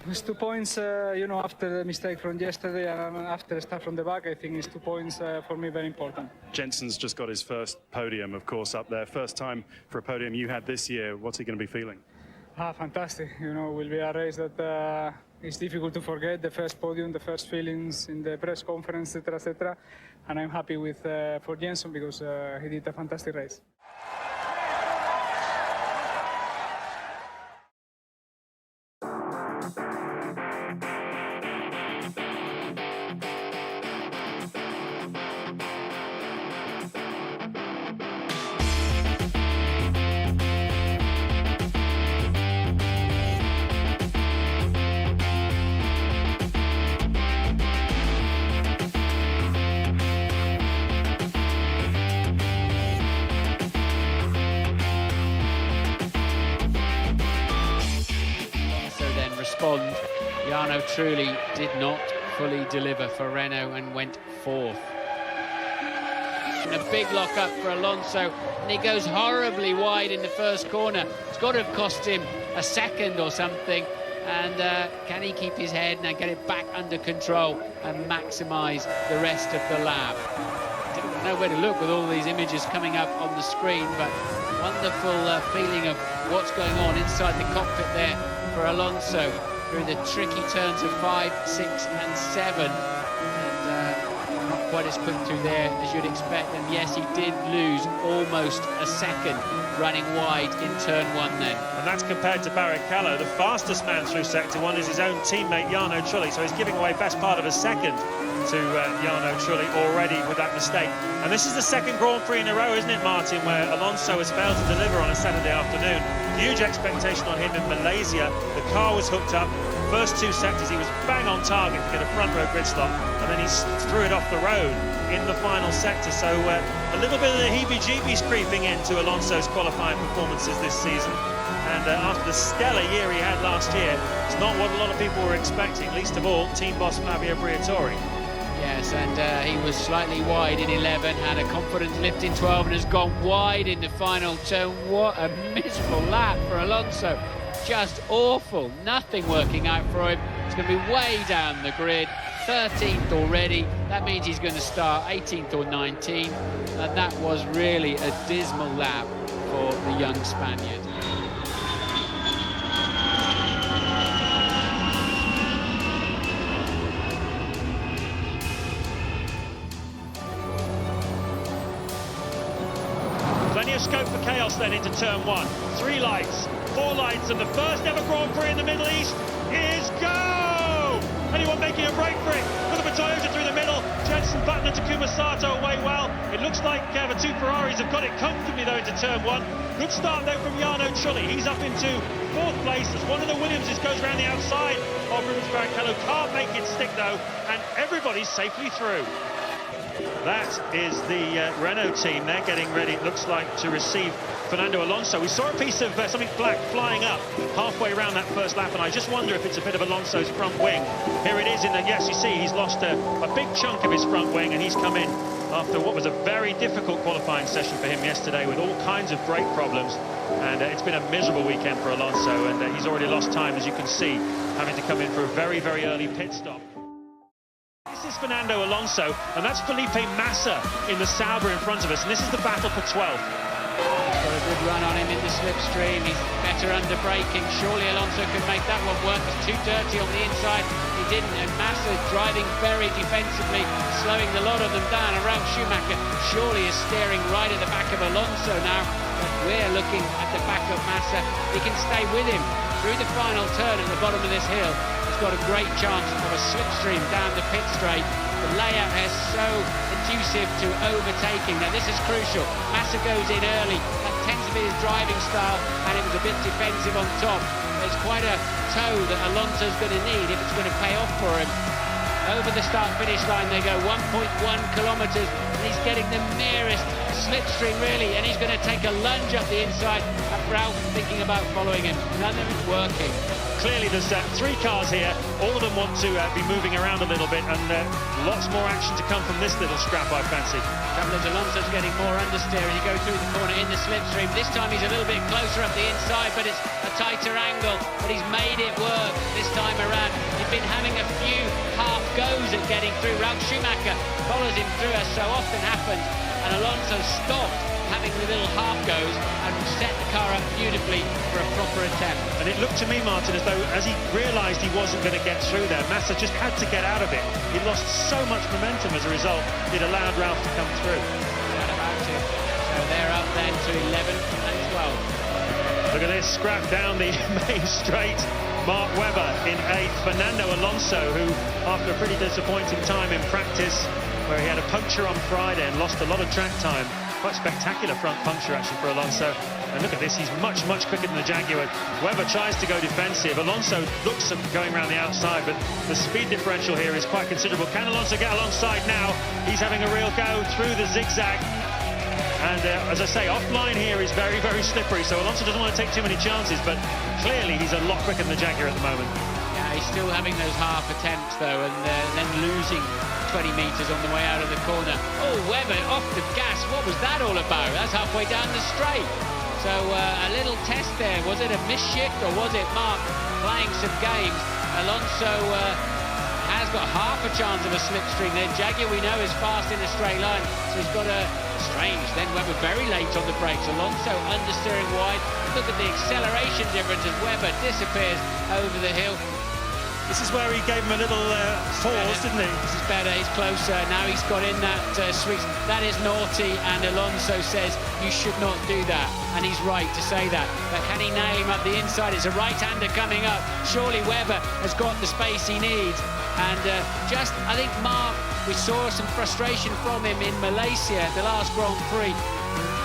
It's 2 points, you know, after the mistake from yesterday and after the start from the back, I think it's 2 points for me very important. Jenson's just got his first podium, of course, up there. First time for a podium you had this year. What's he going to be feeling? Fantastic. You know, it will be a race that it's difficult to forget. The first podium, the first feelings in the press conference, etc., etc. And I'm happy with for Jenson because he did a fantastic race. Jarno Trulli did not fully deliver for Renault and went 4th. And a big lock-up for Alonso, and he goes horribly wide in the first corner. It's got to have cost him a second or something. And can he keep his head and get it back under control and maximise the rest of the lap? Didn't know where to look with all these images coming up on the screen, but wonderful feeling of what's going on inside the cockpit there for Alonso through the tricky turns of 5, 6 and 7. And not quite as quick through there as you'd expect. And yes, he did lose almost a second running wide in turn 1 then. And that's compared to Barrichello. The fastest man through sector 1 is his own teammate Jarno Trulli, so he's giving away best part of a second to Jarno Trulli already with that mistake. And this is the second Grand Prix in a row, isn't it, Martin, where Alonso has failed to deliver on a Saturday afternoon. Huge expectation on him in Malaysia. The car was hooked up. First 2 sectors he was bang on target to get a front row grid slot, and then he threw it off the road in the final sector. So a little bit of the heebie-jeebies creeping into Alonso's qualifying performances this season. And after the stellar year he had last year, it's not what a lot of people were expecting, least of all team boss Flavio Briatore. Yes, and he was slightly wide in 11, had a confidence lift in 12 and has gone wide in the final turn. What a miserable lap for Alonso. Just awful, nothing working out for him. It's going to be way down the grid, 13th already. That means he's going to start 18th or 19th, and that was really a dismal lap for the young Spaniard. Plenty of scope for chaos then into turn 1. 3 lights, 4 lights, and the first ever Grand Prix in the Middle East is go! Anyone making a break for it? Look at the Toyota through the middle. Jenson Button and Takuma Sato away well. It looks like the 2 Ferraris have got it comfortably though into turn 1. Good start though from Jarno Trulli. He's up into 4th place as one of the Williamses goes around the outside of Rubens Barrichello. Can't make it stick though, and everybody's safely through. That is the Renault team. They're getting ready, it looks like, to receive Fernando Alonso. We saw a piece of something black flying up halfway around that first lap, and I just wonder if it's a bit of Alonso's front wing. Here it is in the, yes, you see, he's lost a big chunk of his front wing, and he's come in after what was a very difficult qualifying session for him yesterday with all kinds of brake problems. And it's been a miserable weekend for Alonso, and he's already lost time, as you can see, having to come in for a very, very early pit stop. This is Fernando Alonso, and that's Felipe Massa in the Sauber in front of us, and this is the battle for 12th. Got a good run on him in the slipstream. He's better under braking. Surely Alonso could make that one work. It's too dirty on the inside. He didn't, and Massa driving very defensively, slowing a lot of them down. And Ralf Schumacher surely is staring right at the back of Alonso now, but we're looking at the back of Massa. He can stay with him through the final turn at the bottom of this hill. Got a great chance of a slipstream down the pit straight. The layout is so conducive to overtaking. Now this is crucial. Massa goes in early. That tends to be his driving style, and it was a bit defensive on top. It's quite a toe that Alonso's going to need if it's going to pay off for him. Over the start-finish line they go, 1.1 kilometres, and he's getting the nearest slipstream really, and he's going to take a lunge up the inside. And Ralf thinking about following him. None of it working. Clearly there's 3 cars here. All of them want to be moving around a little bit, and lots more action to come from this little scrap, I fancy. Trouble is Alonso's getting more understeer as he goes through the corner in the slipstream. This time he's a little bit closer up the inside, but it's a tighter angle, but he's made it work this time around. He's been having a few half goes at getting through. Ralf Schumacher follows him through, as so often happens, and Alonso stopped having the little half goes and set the car up beautifully for a proper attempt. And it looked to me, Martin, as though as he realised he wasn't going to get through there, Massa just had to get out of it. He lost so much momentum as a result. It allowed Ralf to come through. That about it. So they're up then to 11 and 12. Look at this scrap down the main straight. Mark Webber in 8th. Fernando Alonso, who after a pretty disappointing time in practice, where he had a puncture on Friday and lost a lot of track time. Quite spectacular front puncture actually for Alonso. And look at this, he's much, much quicker than the Jaguar. Webber tries to go defensive. Alonso looks at going around the outside, but the speed differential here is quite considerable. Can Alonso get alongside now? He's having a real go through the zigzag. And as I say, offline here is very, very slippery, so Alonso doesn't want to take too many chances, but clearly he's a lot quicker than the Jaguar at the moment. Yeah, he's still having those half attempts though, and then losing 20 metres on the way out of the corner. Oh, Webber off the gas. What was that all about? That's halfway down the straight. So a little test there. Was it a misshift or was it Mark playing some games? Alonso has got half a chance of a slipstream there. Jaguar, we know, is fast in a straight line, so he's got a strange. Then Webber very late on the brakes. Alonso understeering wide. Look at the acceleration difference as Webber disappears over the hill. This is where he gave him a little pause, didn't he? This is better, he's closer. Now he's got in that sweet. That is naughty, and Alonso says you should not do that. And he's right to say that. But can he nail him up the inside? It's a right-hander coming up. Surely Webber has got the space he needs. And I think Mark, we saw some frustration from him in Malaysia, the last Grand Prix,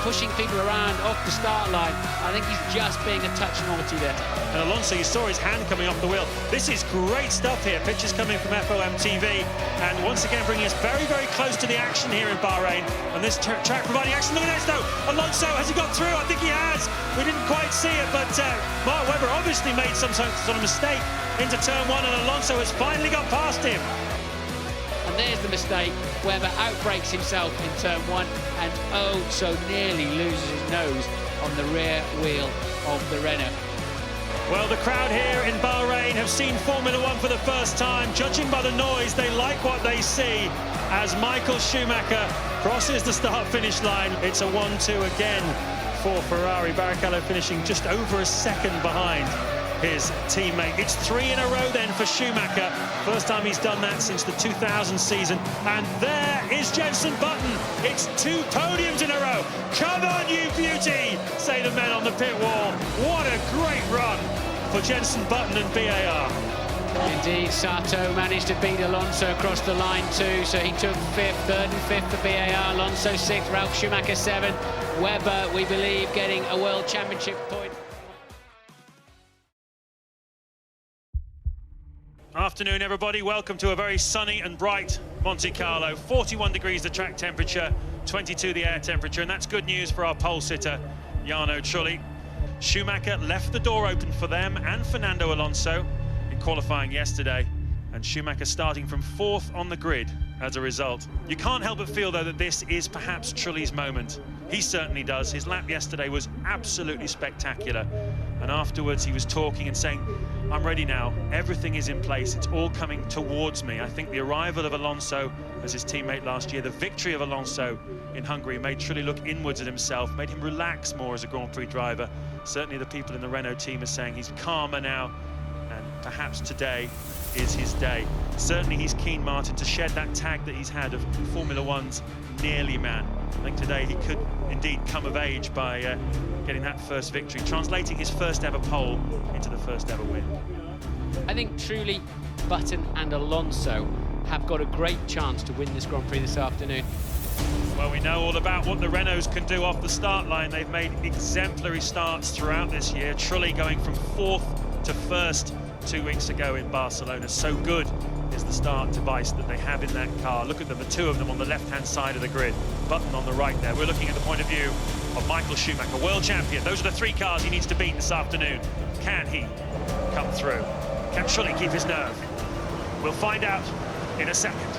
pushing people around off the start line. I think he's just being a touch naughty there. And Alonso, you saw his hand coming off the wheel. This is great stuff here. Pictures coming from FOM TV. And once again, bringing us very, very close to the action here in Bahrain. And this track providing action. Look at this, though. Alonso, has he got through? I think he has. We didn't quite see it, but Mark Webber obviously made some sort of mistake into turn one, and Alonso has finally got past him. And there's the mistake. Webber outbrakes himself in turn one and oh so nearly loses his nose on the rear wheel of the Renault. Well, the crowd here in Bahrain have seen Formula One for the first time. Judging by the noise, they like what they see as Michael Schumacher crosses the start-finish line. It's a 1-2 again for Ferrari. Barrichello finishing just over a second behind his teammate. It's 3 in a row then for Schumacher. First time he's done that since the 2000 season. And there is Jenson Button. It's 2 podiums in a row. Come on, you beauty, say the men on the pit wall. What a great run for Jenson Button and BAR. Indeed, Sato managed to beat Alonso across the line too, so he took 5th, 3rd and 5th for BAR, Alonso 6th, Ralf Schumacher 7th. Webber, we believe, getting a World Championship point. Afternoon, everybody. Welcome to a very sunny and bright Monte Carlo. 41 degrees the track temperature, 22 the air temperature, and that's good news for our pole sitter, Jarno Trulli. Schumacher left the door open for them and Fernando Alonso in qualifying yesterday, and Schumacher starting from 4th on the grid as a result. You can't help but feel, though, that this is perhaps Trulli's moment. He certainly does. His lap yesterday was absolutely spectacular, and afterwards he was talking and saying, I'm ready now, everything is in place, it's all coming towards me. I think the arrival of Alonso as his teammate last year, the victory of Alonso in Hungary made Trulli look inwards at himself, made him relax more as a Grand Prix driver. Certainly the people in the Renault team are saying he's calmer now, and perhaps today is his day. Certainly he's keen, Martin, to shed that tag that he's had of Formula One's nearly man. I think today he could indeed come of age by getting that first victory, translating his first ever pole into the first ever win. I think truly Button and Alonso have got a great chance to win this Grand Prix this afternoon. Well, we know all about what the Renaults can do off the start line. They've made exemplary starts throughout this year. Trulli going from 4th to 1st 2 weeks ago in Barcelona. So good is the start device that they have in that car. Look at them, the 2 of them on the left-hand side of the grid. Button on the right there. We're looking at the point of view of Michael Schumacher, world champion. Those are the 3 cars he needs to beat this afternoon. Can he come through? Can Trulli keep his nerve? We'll find out in a second.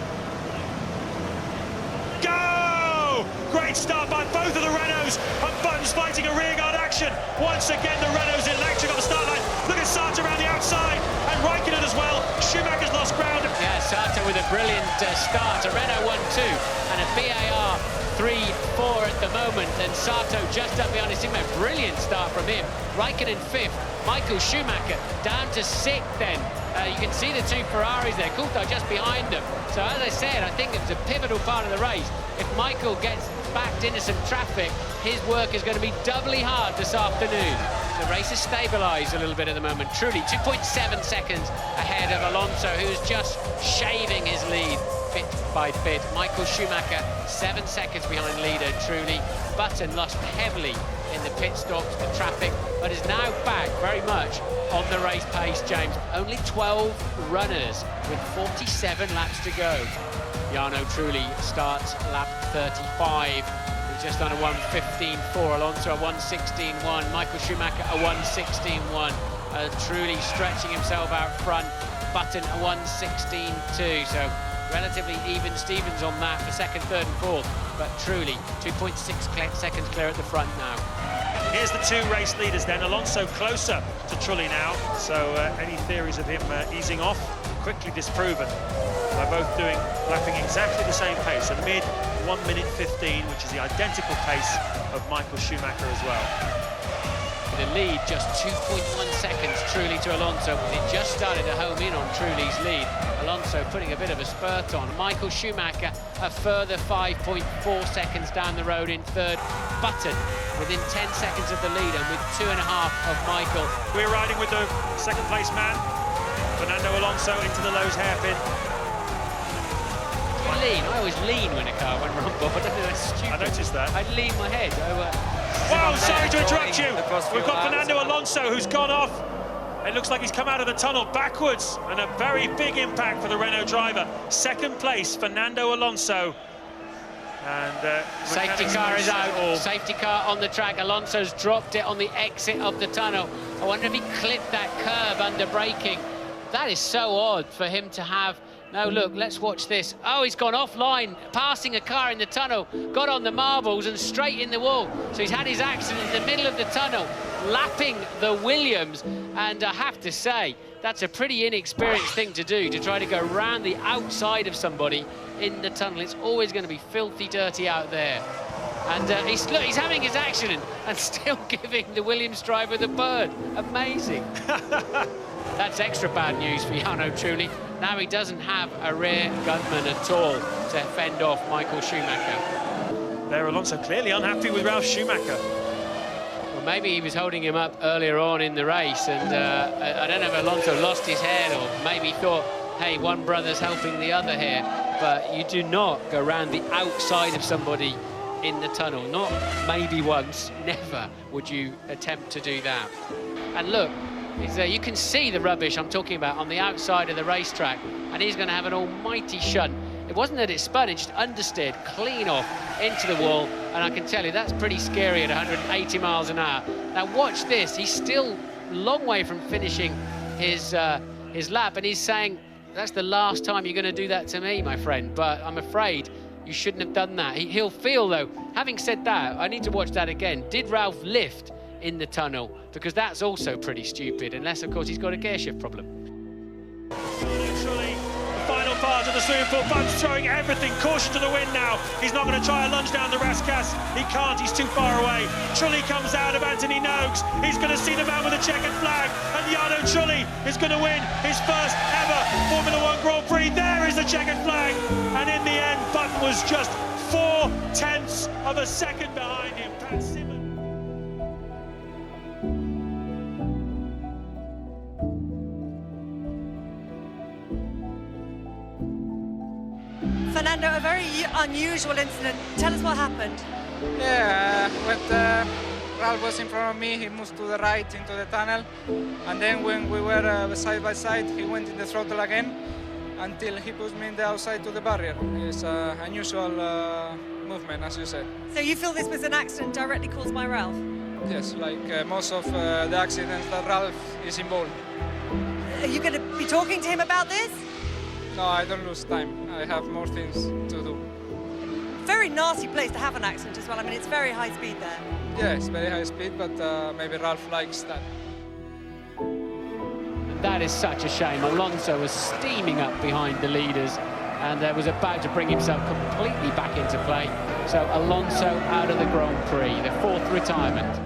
Go! Great start by both of the Renaults, and Button's fighting a rearguard action. Once again, the Renaults electric on the start line. Look at Sato around the outside, and Raikkonen as well. Schumacher's lost ground. Yeah, Sato with a brilliant start. A Renault 1-2 and a BAR 3-4 at the moment, and Sato just up behind his teammate. Brilliant start from him. Raikkonen 5th, Michael Schumacher down to 6th then. You can see the 2 Ferraris there, Coulthard just behind them. So as I said, I think it's a pivotal part of the race. If Michael gets backed into some traffic, his work is going to be doubly hard this afternoon. The race is stabilised a little bit at the moment. Truly 2.7 seconds ahead of Alonso, who's just shaving his lead bit by bit. Michael Schumacher 7 seconds behind leader Trulli. Button lost heavily in the pit stops, the traffic, but is now back very much on the race pace, James. Only 12 runners with 47 laps to go. Jarno Trulli starts lap 35. He's just done a 1:15.4. Alonso a 1:16.1. Michael Schumacher a 1:16.1. Trulli stretching himself out front. Button a 1:16.2. So relatively even Stevens on that for 2nd, 3rd and 4th. But Trulli 2.6 seconds clear at the front now. Here's the 2 race leaders then. Alonso closer to Trulli now, so any theories of him easing off quickly disproven by both lapping exactly the same pace, a mid 1:15, which is the identical pace of Michael Schumacher as well. The lead just 2.1 seconds, Trulli to Alonso. It just started to home in on Trulli's lead. Alonso putting a bit of a spurt on. Michael Schumacher a further 5.4 seconds down the road in third. Button within 10 seconds of the lead and with 2.5 of Michael. We're riding with the second place man, Fernando Alonso, into the Lowe's hairpin. Lean. I always lean when a car went wrong, but I don't know, that's stupid. I noticed that. I'd lean my head over. Wow, sorry to interrupt you. We've got Fernando Alonso who's gone off. It looks like he's come out of the tunnel backwards, and a very big impact for the Renault driver. Second place, Fernando Alonso. And safety car is out. Safety car on the track. Alonso's dropped it on the exit of the tunnel. I wonder if he clipped that curb under braking. That is so odd for him to have. No, look, let's watch this. Oh, he's gone offline, passing a car in the tunnel, got on the marbles and straight in the wall. So he's had his accident in the middle of the tunnel, lapping the Williams. And I have to say, that's a pretty inexperienced thing to do, to try to go round the outside of somebody in the tunnel. It's always going to be filthy dirty out there. And look, he's having his accident and still giving the Williams driver the bird. Amazing. That's extra bad news for Jarno Trulli. Now he doesn't have a rear gunman at all to fend off Michael Schumacher. There, Alonso clearly unhappy with Ralf Schumacher. Well, maybe he was holding him up earlier on in the race, and I don't know if Alonso lost his head or maybe thought, hey, one brother's helping the other here. But you do not go around the outside of somebody in the tunnel. Not maybe once, never would you attempt to do that. And look, you can see the rubbish I'm talking about on the outside of the racetrack, and he's going to have an almighty shunt. It wasn't that it spun, it just understeered clean off into the wall, and I can tell you that's pretty scary at 180 miles an hour. Now watch this, he's still a long way from finishing his lap, and he's saying, that's the last time you're going to do that to me, my friend, but I'm afraid you shouldn't have done that. He'll feel, though, having said that, I need to watch that again. Did Ralf lift in the tunnel? Because that's also pretty stupid, unless, of course, he's got a gear shift problem. Literally, the final part of the swimming pool, Butt's throwing everything. Caution to the wind now. He's not going to try a lunge down the Rascasse. He can't, he's too far away. Trulli comes out of Anthony Noakes. He's going to see the man with the checkered flag, and Jarno Trulli is going to win his first ever Formula One Grand Prix. There is the checkered flag, and in the end, Button was just 0.4 of a second behind him. Pat Simmons. Fernando, a very unusual incident. Tell us what happened. Yeah, when Ralf was in front of me, he moved to the right into the tunnel, and then when we were side by side, he went in the throttle again until he pushed me in the outside to the barrier. It's an unusual movement, as you said. So you feel this was an accident directly caused by Ralf? Yes, like most of the accidents that Ralf is involved. Are you going to be talking to him about this? No, I don't lose time. I have more things to do. Very nasty place to have an accident as well. I mean, it's very high speed there. Yeah, it's very high speed, but maybe Ralf likes that. That is such a shame. Alonso was steaming up behind the leaders and was about to bring himself completely back into play. So Alonso out of the Grand Prix, the fourth retirement.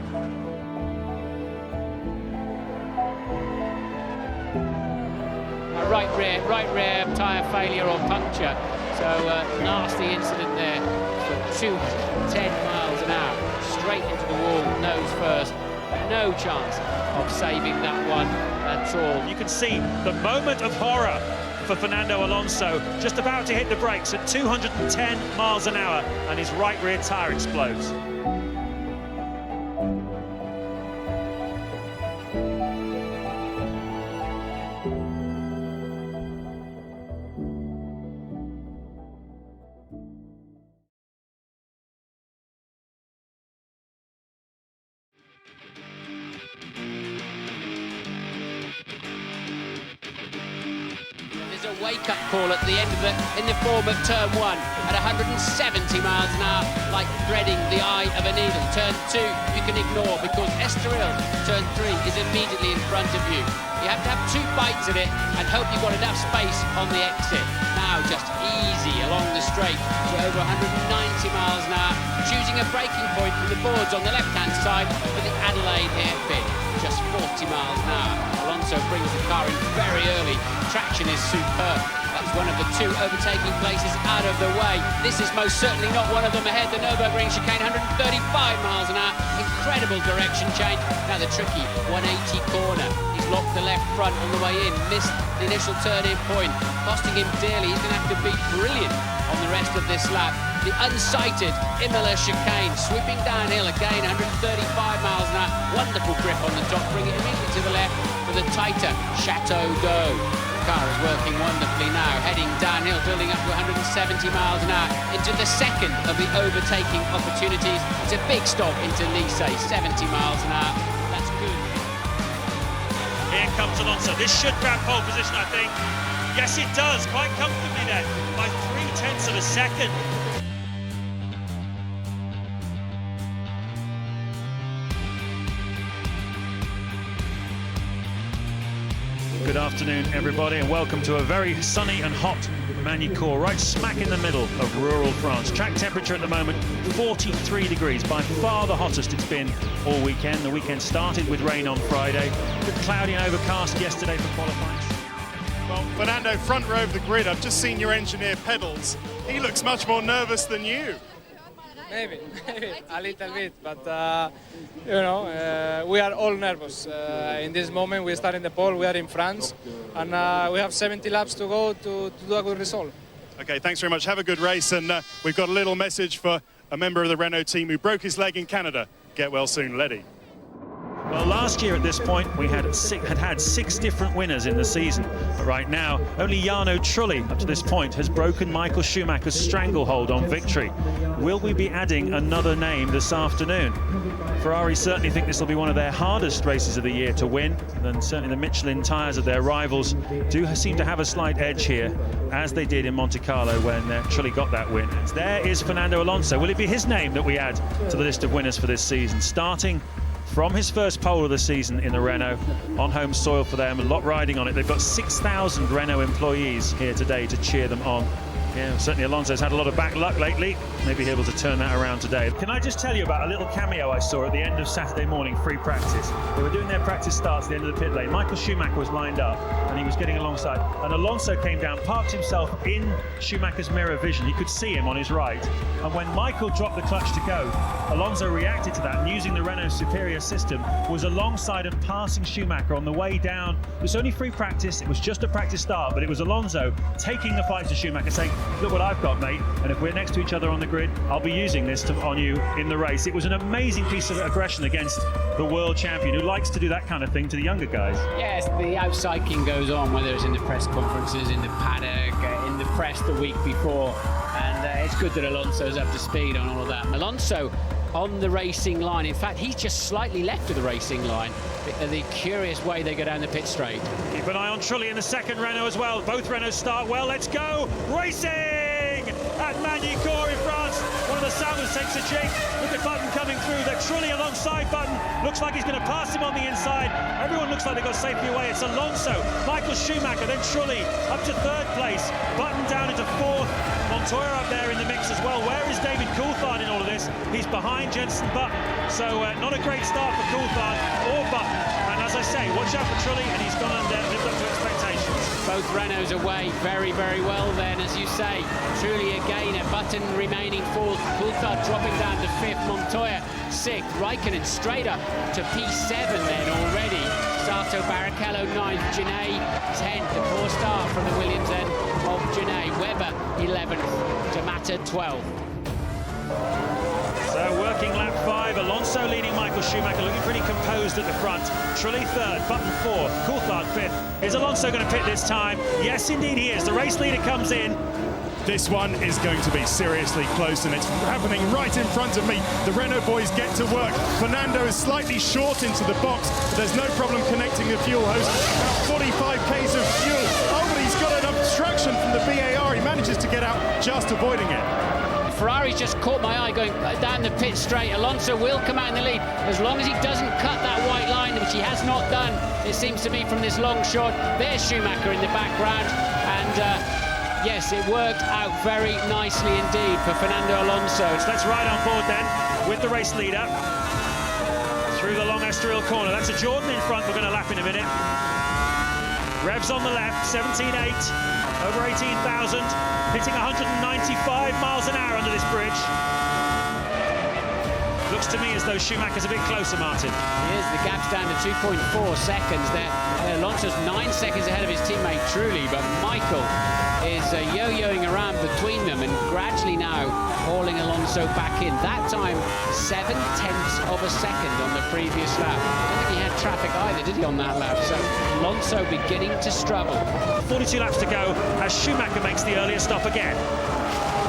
Right rear tyre failure or puncture. So nasty incident there for 210 miles an hour. Straight into the wall, nose first. No chance of saving that one at all. You can see the moment of horror for Fernando Alonso, just about to hit the brakes at 210 miles an hour, and his right rear tyre explodes. Wake-up call at the end of in the form of turn 1 at 170 miles an hour, like threading the eye of a needle. Turn 2 you can ignore because Estoril, turn 3, is immediately in front of you. You have to have 2 bites at it and hope you've got enough space on the exit. Now just easy along the straight to over 190 miles an hour. choosing a braking point from the boards on the left-hand side for the Adelaide hairpin, just 40 miles an hour. Alonso brings the car in very early. Traction is superb. That's one of the two overtaking places out of the way. This is most certainly not one of them ahead. The Nürburgring chicane, 135 miles an hour. Incredible direction change. Now the tricky 180 corner. He's locked the left front on the way in. Missed the initial turn-in point, costing him dearly. He's going to have to be brilliant on the rest of this lap. The unsighted Imola chicane, sweeping downhill again, 135 miles an hour. Wonderful grip on the top, bring it immediately to the left for the tighter Chateau d'Eau. The car is working wonderfully now, heading downhill, building up to 170 miles an hour into the second of the overtaking opportunities. It's a big stop into Nice, 70 miles an hour. That's good. Here comes Alonso. This should grab pole position, I think. Yes, it does, quite comfortably then, by 0.3 of a second. Good afternoon, everybody, and welcome to a very sunny and hot Monaco, right smack in the middle of rural France. Track temperature at the moment, 43 degrees, by far the hottest it's been all weekend. The weekend started with rain on Friday, a bit cloudy and overcast yesterday for qualifying. Well, Fernando, front row of the grid, I've just seen your engineer pedals. He looks much more nervous than you. Maybe a little bit, but you know, we are all nervous. In this moment, we start in the pole, we are in France, and we have 70 laps to go to do a good result. Okay, thanks very much. Have a good race, and we've got a little message for a member of the Renault team who broke his leg in Canada. Get well soon, Letty. Well, last year at this point, we had six different winners in the season. But right now, only Jarno Trulli, up to this point, has broken Michael Schumacher's stranglehold on victory. Will we be adding another name this afternoon? Ferrari certainly think this will be one of their hardest races of the year to win, and certainly the Michelin tyres of their rivals do seem to have a slight edge here, as they did in Monte Carlo when Trulli got that win. There is Fernando Alonso. Will it be his name that we add to the list of winners for this season, starting from his first pole of the season in the Renault, on home soil for them, a lot riding on it. They've got 6,000 Renault employees here today to cheer them on. Yeah, certainly Alonso's had a lot of back luck lately. Maybe he'll be able to turn that around today. Can I just tell you about a little cameo I saw at the end of Saturday morning free practice? They were doing their practice starts at the end of the pit lane. Michael Schumacher was lined up and he was getting alongside. And Alonso came down, parked himself in Schumacher's mirror vision. He could see him on his right. And when Michael dropped the clutch to go, Alonso reacted to that and using the Renault superior system was alongside and passing Schumacher on the way down. It was only free practice. It was just a practice start, but it was Alonso taking the fight to Schumacher, saying, look what I've got, mate, and if we're next to each other on the grid, I'll be using this on you in the race. It was an amazing piece of aggression against the world champion, who likes to do that kind of thing to the younger guys. Yes, the out-psyching goes on, whether it's in the press conferences, in the paddock, in the press the week before, and it's good that Alonso's up to speed on all of that. Alonso on the racing line, in fact, he's just slightly left of the racing line. The curious way they go down the pit straight. Keep an eye on Trulli in the second Renault as well. Both Renaults start well. Let's go racing at Monaco in France. One of the Salvers takes a jig. Look at Button coming through. That Trulli alongside Button. Looks like he's going to pass him on the inside. Everyone looks like they got safely away. It's Alonso, Michael Schumacher, then Trulli up to third place. Button down into fourth. Montoya up there in the mix as well. Where is David Coulthard in all of this? He's behind Jenson Button. So not a great start for Coulthard or Button. And as I say, watch out for Trulli, and he's gone and lived up to expectations. Both Renaults away very, very well then, as you say. Truly again, a Button remaining fourth. Coulthard dropping down to fifth. Montoya sixth. Raikkonen straight up to P7 then already. Sato Barrichello ninth. Genet 10th. A poor start from the Williams end of Genet. Webber 11th. D'Amata 12th. So working lap 5, Alonso leading Michael Schumacher, looking pretty composed at the front. Trulli third, Button fourth, Coulthard fifth. Is Alonso going to pit this time? Yes, indeed he is. The race leader comes in. This one is going to be seriously close, and it's happening right in front of me. The Renault boys get to work. Fernando is slightly short into the box, but there's no problem connecting the fuel hose. About 45 k's of fuel. Oh, but he's got an obstruction from the BAR. He manages to get out, just avoiding it. Ferrari's just caught my eye going down the pit straight. Alonso will come out in the lead as long as he doesn't cut that white line, which he has not done, it seems to me, from this long shot. There's Schumacher in the background, and Yes, it worked out very nicely indeed for Fernando Alonso. So let's ride on board then with the race leader through the long Estoril corner. That's a Jordan in front. We're going to lap in a minute. Revs on the left, 17.8, over 18,000, hitting 195 miles an hour under this bridge. Looks to me as though Schumacher's a bit closer, Martin. He is. The gap's down to 2.4 seconds there. Alonso's 9 seconds ahead of his teammate Trulli, but Michael is yo-yoing around between them and gradually now hauling Alonso back in. That time, 7/10 of a second on the previous lap. I don't think he had traffic either, did he, on that lap? So Alonso beginning to struggle. 42 laps to go as Schumacher makes the earlier stop again.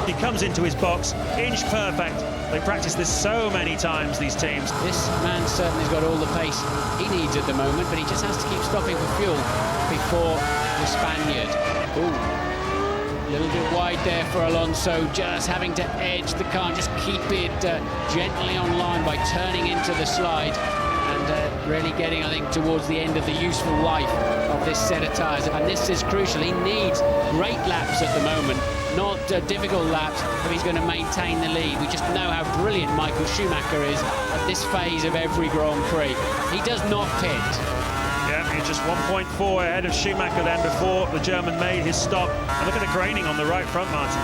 He comes into his box, inch perfect. They practice this so many times, these teams. This man certainly's got all the pace he needs at the moment, but he just has to keep stopping for fuel before the Spaniard. Ooh. A little bit wide there for Alonso, just having to edge the car, just keep it gently on line by turning into the slide and really getting, I think, towards the end of the useful life of this set of tyres. And this is crucial. He needs great laps at the moment, not difficult laps if he's going to maintain the lead. We just know how brilliant Michael Schumacher is at this phase of every Grand Prix. He does not pit. Yeah, he's just 1.4 ahead of Schumacher then before the German made his stop. And look at the graining on the right front, Martin.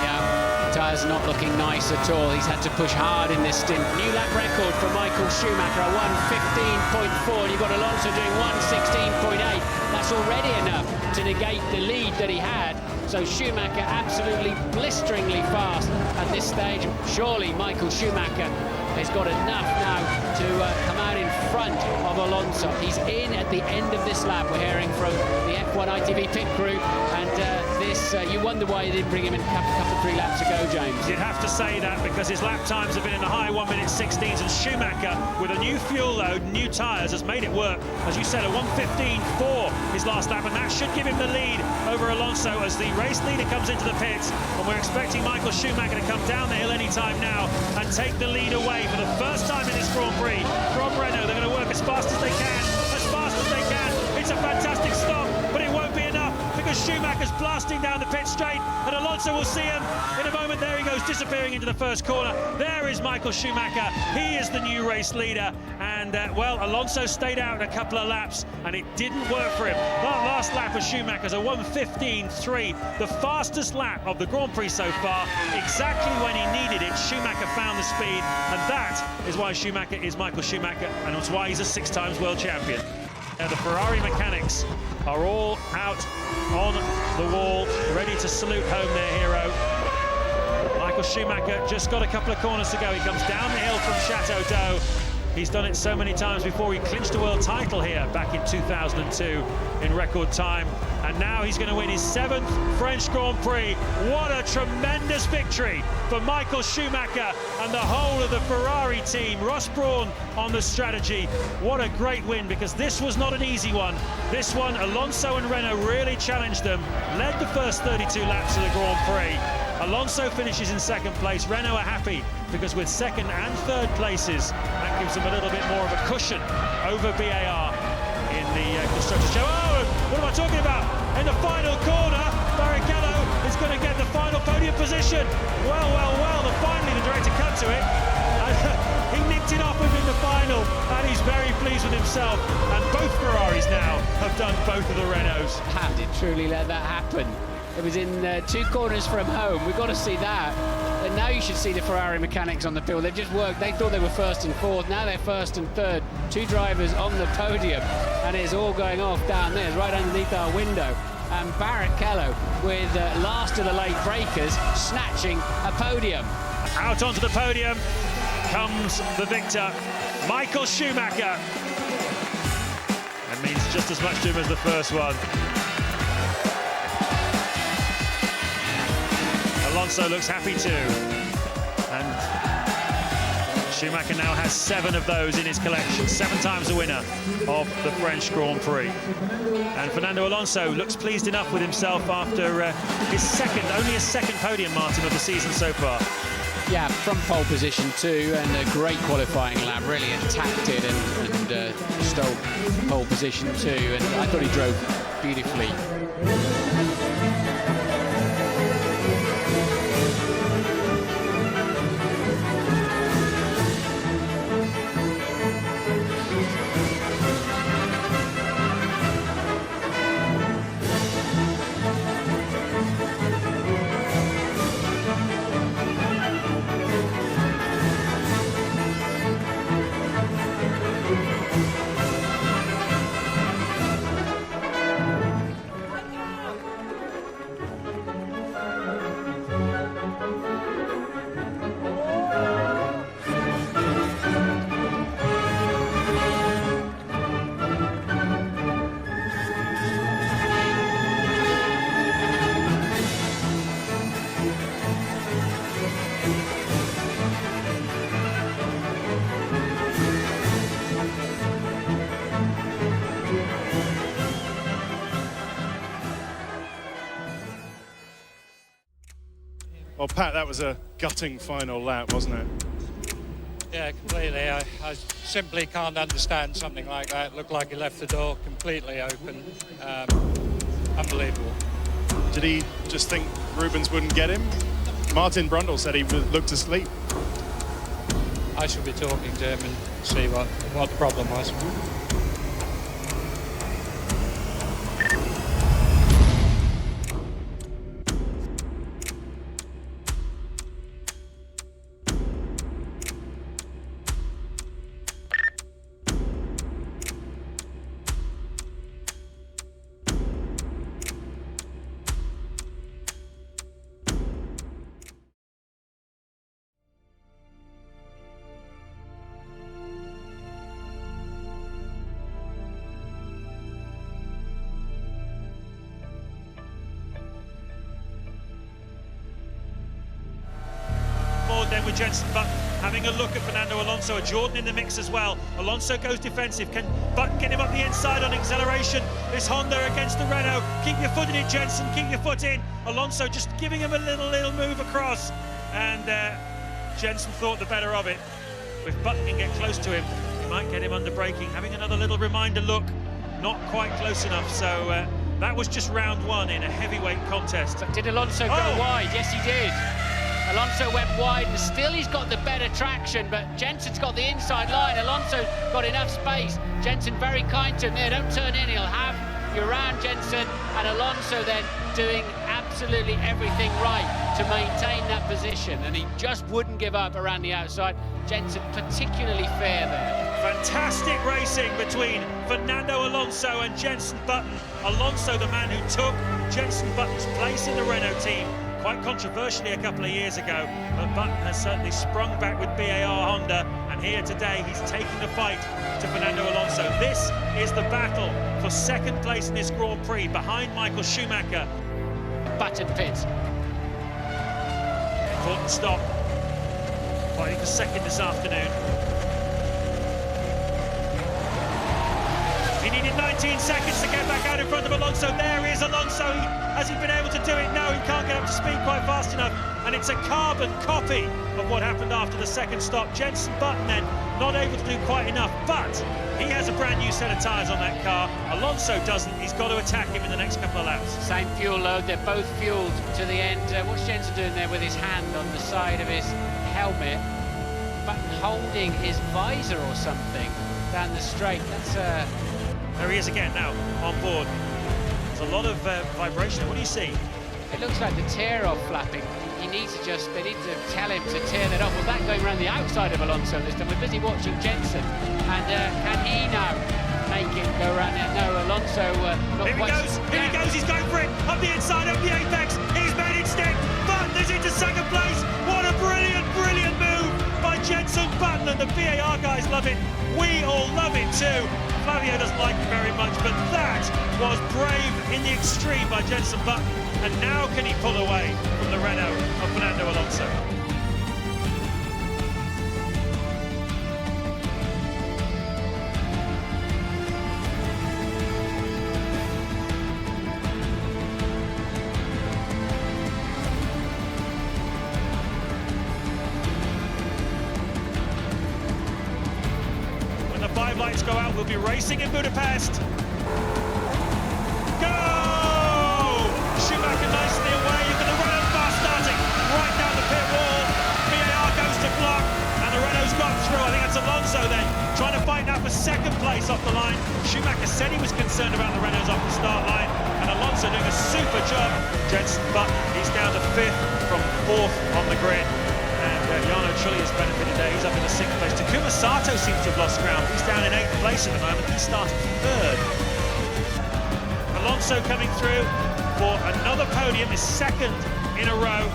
Yeah, the tyres are not looking nice at all. He's had to push hard in this stint. New lap record for Michael Schumacher, 1:15.4. You've got Alonso doing 1:16.8. That's already enough to negate the lead that he had. So Schumacher absolutely blisteringly fast at this stage. Surely Michael Schumacher has got enough now to come out in front of Alonso. He's in at the end of this lap. We're hearing from the F1 ITV pit crew, and you wonder why they didn't bring him in a couple 3 laps ago, James. You'd have to say that because his lap times have been in the high 1:16s, and Schumacher, with a new fuel load, new tyres, has made it work. As you said, a 1:15.4 his last lap, and that should give him the lead over Alonso as the race leader comes into the pits. And we're expecting Michael Schumacher to come down the hill any time now and take the lead away for the first time in this Grand Prix from Renault. They're going to work as fast as they can, as fast as they can. It's a fantastic stop, but it won't be enough because Schumacher's blasting down the pit straight, and Alonso will see him in a moment. There he goes, disappearing into the first corner. There is Michael Schumacher. He is the new race leader, and well, Alonso stayed out a couple of laps, and it didn't work for him. That last lap of Schumacher's a 1:15.3, the fastest lap of the Grand Prix so far. Exactly when he needed it, Schumacher found the speed, and that is why Schumacher is Michael Schumacher, and it's why he's a 6-time world champion. The Ferrari mechanics are all out on the wall, ready to salute home their hero. Michael Schumacher just got a couple of corners to go. He comes down the hill from Chateau d'Eau. He's done it so many times before. He clinched a world title here back in 2002 in record time. And now he's going to win his 7th French Grand Prix. What a tremendous victory for Michael Schumacher and the whole of the Ferrari team. Ross Brawn on the strategy. What a great win, because this was not an easy one. This one, Alonso and Renault really challenged them. Led the first 32 laps of the Grand Prix. Alonso finishes in 2nd place. Renault are happy because with 2nd and 3rd places, that gives them a little bit more of a cushion over BAR in the Constructors' Show. Oh, what am I talking about? In the final corner, Barrichello is going to get the final podium position. Well, finally the director cut to it. He nicked it off him in the final, and he's very pleased with himself. And both Ferraris now have done both of the Renaults. How did Trulli let that happen? It was in 2 corners from home. We've got to see that. And now you should see the Ferrari mechanics on the field. They've just worked. They thought they were 1st and 4th. Now they're 1st and 3rd. 2 drivers on the podium. And it's all going off down there, right underneath our window. And Barrichello, with last of the late breakers, snatching a podium. Out onto the podium comes the victor, Michael Schumacher. That means just as much to him as the first one. Alonso looks happy too, and Schumacher now has 7 of those in his collection, 7 times the winner of the French Grand Prix. And Fernando Alonso looks pleased enough with himself after only his second podium, Martin, of the season so far. Yeah, from pole position too, and a great qualifying lap, really attacked it and stole pole position too, and I thought he drove beautifully. Well, Pat, that was a gutting final lap, wasn't it? Yeah, completely. I simply can't understand something like that. It looked like he left the door completely open. Unbelievable. Did he just think Rubens wouldn't get him? Martin Brundle said he looked asleep. I should be talking to him and see what the problem was. Then with Jenson Button having a look at Fernando Alonso, a Jordan in the mix as well. Alonso goes defensive. Can Button get him up the inside on acceleration? This Honda against the Renault. Keep your foot in it, Jenson. Keep your foot in. Alonso just giving him a little move across, and Jenson thought the better of it. If Button can get close to him, he might get him under braking. Having another little reminder look, not quite close enough. So that was just round one in a heavyweight contest. But did Alonso go wide? Yes, he did. Alonso went wide, and still he's got the better traction, but Jenson's got the inside line. Alonso's got enough space. Jenson very kind to him there. Don't turn in, he'll have you around, Jenson. And Alonso then doing absolutely everything right to maintain that position, and he just wouldn't give up around the outside. Jenson particularly fair there. Fantastic racing between Fernando Alonso and Jenson Button. Alonso, the man who took Jenson Button's place in the Renault team, quite controversially a couple of years ago, but Button has certainly sprung back with BAR Honda, and here today he's taking the fight to Fernando Alonso. This is the battle for second place in this Grand Prix behind Michael Schumacher. Button pits. Important stop, fighting for second this afternoon. He needed 19 seconds to get back out in front of Alonso. There is Alonso. Has he been able to do it? No, he can't get up to speed quite fast enough. And it's a carbon copy of what happened after the second stop. Jenson Button then not able to do quite enough, but he has a brand new set of tyres on that car. Alonso doesn't. He's got to attack him in the next couple of laps. Same fuel load. They're both fueled to the end. What's Jenson doing there with his hand on the side of his helmet? Button holding his visor or something down the straight. That's There he is again now, on board. There's a lot of vibration. What do you see? It looks like the tear-off flapping. They need to tell him to tear that off. Well, that going around the outside of Alonso this time. We're busy watching Jenson. And can he now make it go around there? No, Alonso not Here he goes, here he goes, he's going for it. Up the inside, up the apex. He's made it stick. Button is into second place. What a brilliant, brilliant move by Jenson Button. And the VAR guys love it. We all love it too. Flavio doesn't like it very much, but that was brave in the extreme by Jenson Button. And now can he pull away from the Renault of Fernando Alonso? When the 5 lights go out, we'll be racing in Budapest. Schumacher nicely away. You've got the Renault car starting right down the pit wall. VAR goes to block, and the Renault's got through. I think it's Alonso then trying to fight now for second place off the line. Schumacher said he was concerned about the Renaults off the start line, and Alonso doing a super job. Jenson Button, he's down to 5th from 4th on the grid. And Jarno Trulli has benefited there. He's up in the 6th place. Takuma Sato seems to have lost ground. He's down in 8th place at the moment. He started 3rd. Alonso coming through for another podium, his 2nd in a row.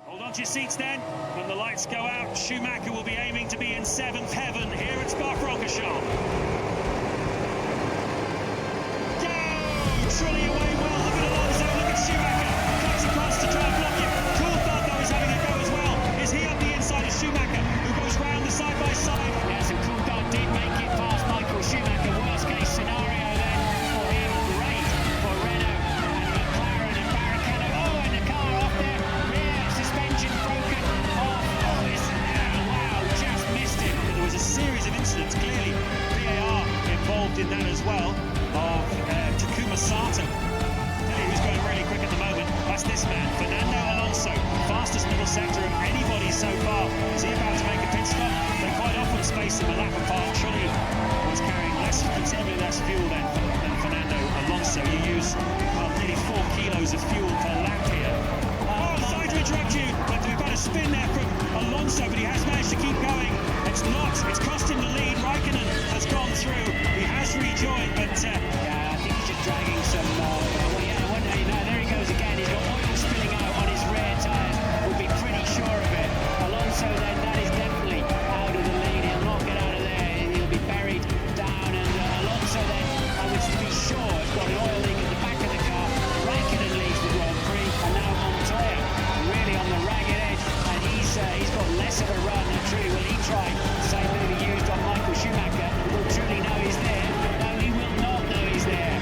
Hold on to your seats then. When the lights go out, Schumacher will be aiming to be in 7th heaven here at Spa-Francorchamps. Trulli away well. Look at Alonso. Look at Schumacher. Cuts across to try and block him. Coulthard, though, is having a go as well. Is he up the inside of Schumacher, who goes round the side by side? Yes, and Coulthard did make it past Michael Schumacher. Worst case scenario then for him. Great for Renault and McLaren and Barrichello. Oh, and the car off there. Rear suspension broken off. Oh, it's, wow, just missed him. There was a series of incidents, clearly VAR involved in that as well, of Takuma Sato. Who's going really quick at the moment. That's this man, Fernando Alonso, fastest middle sector of anybody so far. Is he about to make a pit stop? They quite often space him a lap apart. Trulli was carrying considerably less fuel than Fernando Alonso. You use nearly 4 kilos of fuel per lap here. Sorry to interrupt you, but we've got a spin there from Alonso, but he has managed to keep going. It's cost him the lead. Raikkonen has gone through. He has rejoined, but yeah, I think he's just dragging some. There he goes again. He's got oil spilling out on his rear tyres. We'll be pretty sure of it. Alonso then, that is definitely out of the lead. He'll not get out of there. He'll be buried down. And Alonso then, I would be sure, has got an oil leak at the back of the car. Raikkonen leads the Grand Prix, and now Montoya really on the ragged edge, and he's got less of a run. And Trulli, will he try the same move he used on Michael Schumacher? Will Trulli know he's there? No, he will not know he's there.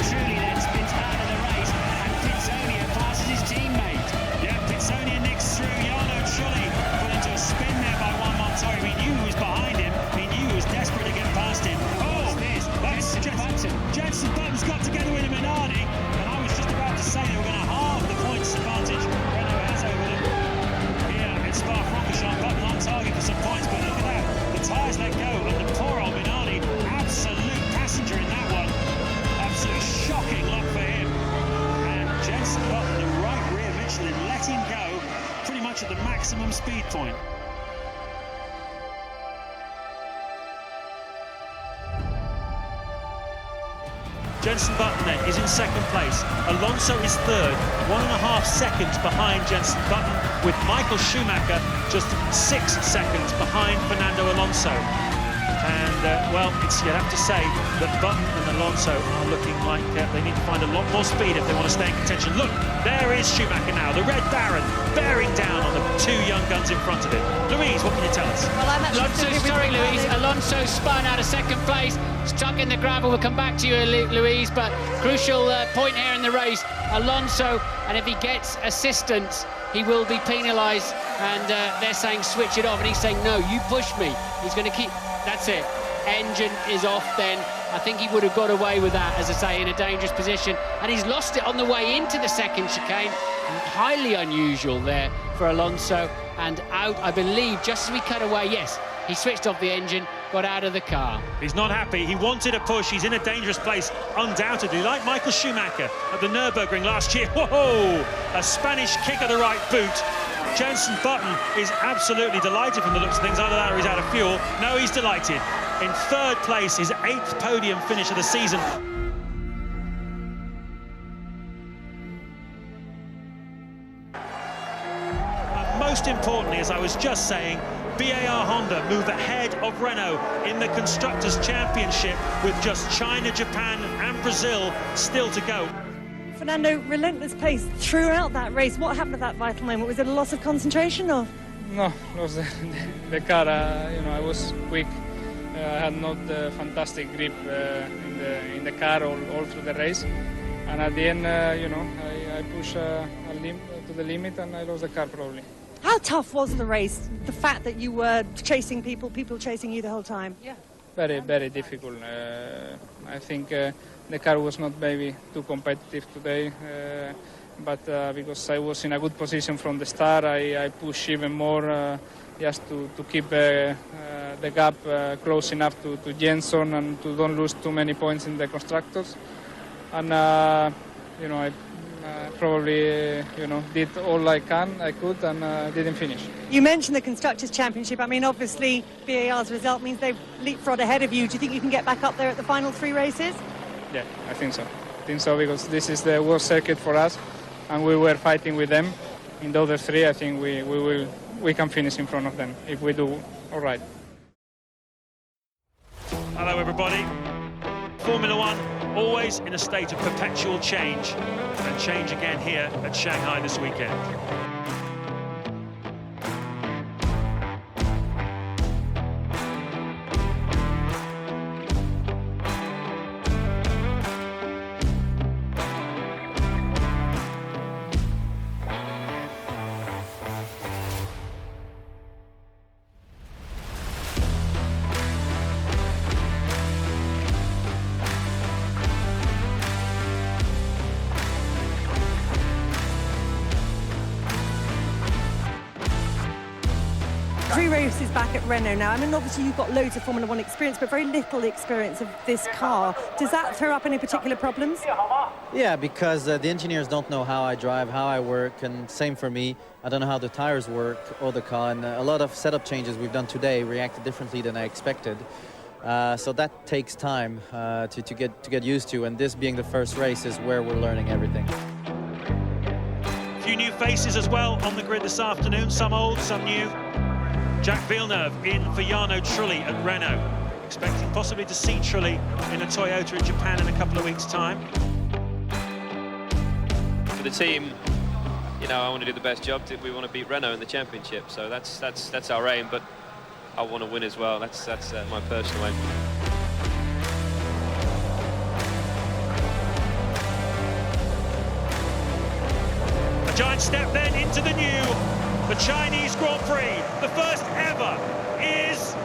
Trulli then spins out of the race, and Pitsonia passes his teammate. Yeah, Pitsonia nicks through. Jarno Trulli put into a spin there by Juan Montoya. He knew he was behind him. He knew he was desperate to get past him. Oh, that's Jenson Button's got together with a Minardi, and I was just about to say they were going to halve the points advantage Renault has over them. Here in Spa-Francorchamps, Button on target for some points, but look at that. The tyres let go, and the poor old Minardi, absolute passenger in that one. Absolutely shocking luck for him. And Jenson Button, the right rear Michelin, let him go pretty much at the maximum speed point. Jenson Button then is in second place. Alonso is third, 1.5 seconds behind Jenson Button, with Michael Schumacher just 6 seconds behind Fernando Alonso. And, well, you'd have to say that Button and Alonso are looking like they need to find a lot more speed if they want to stay in contention. Look, there is Schumacher now, the Red Baron, bearing down on the 2 young guns in front of him. Louise, what can you tell us? Well, Louise. Alonso spun out of second place, stuck in the gravel. We'll come back to you, Louise, but crucial point here in the race. Alonso, and if he gets assistance, he will be penalised, and they're saying switch it off, and he's saying no, you push me. He's going to keep. That's it. Engine is off then. I think he would have got away with that, as I say, in a dangerous position. And he's lost it on the way into the second chicane. Highly unusual there for Alonso. And out, I believe, just as we cut away, yes, he switched off the engine, got out of the car. He's not happy. He wanted a push. He's in a dangerous place, undoubtedly, like Michael Schumacher at the Nürburgring last year. Whoa! A Spanish kick of the right boot. Jenson Button is absolutely delighted from the looks of things. Either that or he's out of fuel. No, he's delighted. In third place, his 8th podium finish of the season. And most importantly, as I was just saying, BAR Honda move ahead of Renault in the Constructors' Championship with just China, Japan and Brazil still to go. Fernando, relentless pace throughout that race. What happened at that vital moment? Was it a loss of concentration or? No, lost the car. I was quick. I had not fantastic grip in the car all through the race. And at the end, I pushed to the limit and I lost the car probably. How tough was the race? The fact that you were chasing people chasing you the whole time? Yeah. Very, very difficult. I think the car was not maybe too competitive today, but because I was in a good position from the start, I pushed even more just to keep the gap close enough to Jenson and to don't lose too many points in the constructors. And I probably did all I could and didn't finish. You mentioned the Constructors' Championship. I mean, obviously BAR's result means they've leapfrogged ahead of you. Do you think you can get back up there at the final 3 races? Yeah, I think so. Because this is the world circuit for us, and we were fighting with them. In the other 3, I think we can finish in front of them if we do all right. Hello, everybody. Formula 1. always in a state of perpetual change, and change again here at Shanghai this weekend. Three races back at Renault now. I mean, obviously you've got loads of Formula One experience, but very little experience of this car. Does that throw up any particular problems? Yeah, because the engineers don't know how I drive, how I work, and same for me. I don't know how the tires work or the car, and a lot of setup changes we've done today reacted differently than I expected. So that takes time to get used to, and this being the first race is where we're learning everything. A few new faces as well on the grid this afternoon, some old, some new. Jacques Villeneuve in for Jarno Trulli at Renault. Expecting possibly to see Trulli in a Toyota in Japan in a couple of weeks' time. For the team, you know, I want to do the best job. We want to beat Renault in the championship, so that's our aim. But I want to win as well. That's my personal aim. A giant step then into the new. The Chinese Grand Prix, the first ever, is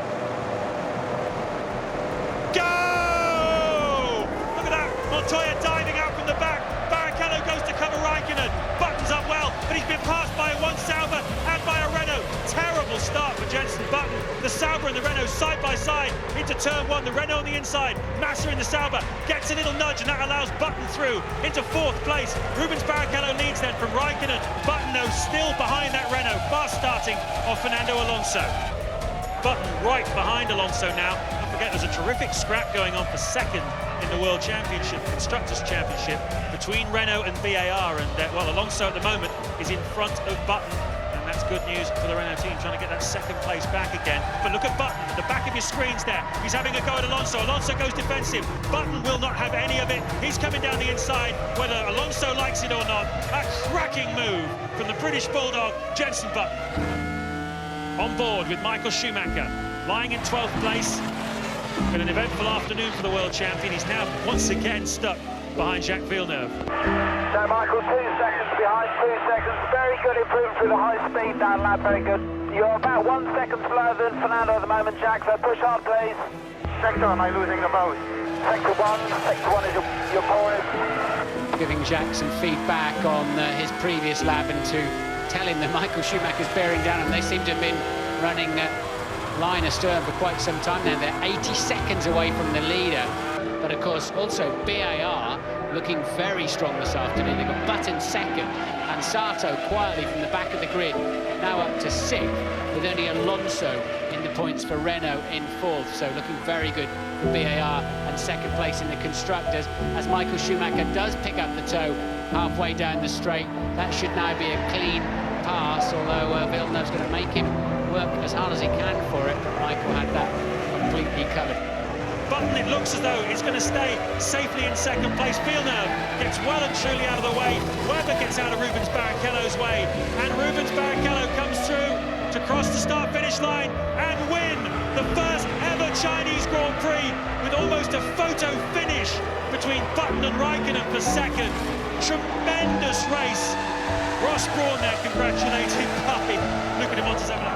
go! Look at that, Montoya diving out from the back. Barrichello goes to cover Raikkonen, Button's up well, but he's been passed by one Sauber and by a Renault. Terrible start for Jenson Button. The Sauber and the Renault side by side into turn one. The Renault on the inside, Massa in the Sauber gets a little nudge, and that allows Button through into fourth place. Rubens Barrichello leads then from Raikkonen. Button, though, still behind that Renault. Fast starting of Fernando Alonso. Button right behind Alonso now. Don't forget, there's a terrific scrap going on for second in the World Championship, Constructors' Championship, between Renault and BAR, and well, Alonso at the moment is in front of Button, and that's good news for the Renault team, trying to get that second place back again. But look at Button, at the back of your screens there. He's having a go at Alonso. Alonso goes defensive. Button will not have any of it. He's coming down the inside, whether Alonso likes it or not. A cracking move from the British Bulldog, Jenson Button. On board with Michael Schumacher, lying in 12th place. Been an eventful afternoon for the world champion. He's now once again stuck behind Jacques Villeneuve. So Michael, 2 seconds behind, 2 seconds. Very good improvement through the high speed down lap, very good. You're about 1 second slower than Fernando at the moment, Jack, so push hard, please. Sector, am I losing the most? Sector 1 is your poorest. Giving Jacques some feedback on his previous lap and to tell him that Michael Schumacher's bearing down, and they seem to have been running line astern for quite some time now. They're 80 seconds away from the leader. But of course, also BAR looking very strong this afternoon. They've got Button second and Sato quietly from the back of the grid, now up to 6th, with only Alonso in the points for Renault in 4th. So looking very good for BAR, and second place in the Constructors, as Michael Schumacher does pick up the toe halfway down the straight. That should now be a clean pass, although Villeneuve's going to make him work as hard as he can for it, but Michael had that completely covered. Button, it looks as though it's going to stay safely in second place. Villeneuve gets well and truly out of the way. Webber gets out of Rubens Barrichello's way, and Rubens Barrichello comes through to cross the start-finish line and win the first ever Chinese Grand Prix with almost a photo finish between Button and Raikkonen for second. Tremendous race. Ross Brawn there congratulated by Luca de Montezemolo.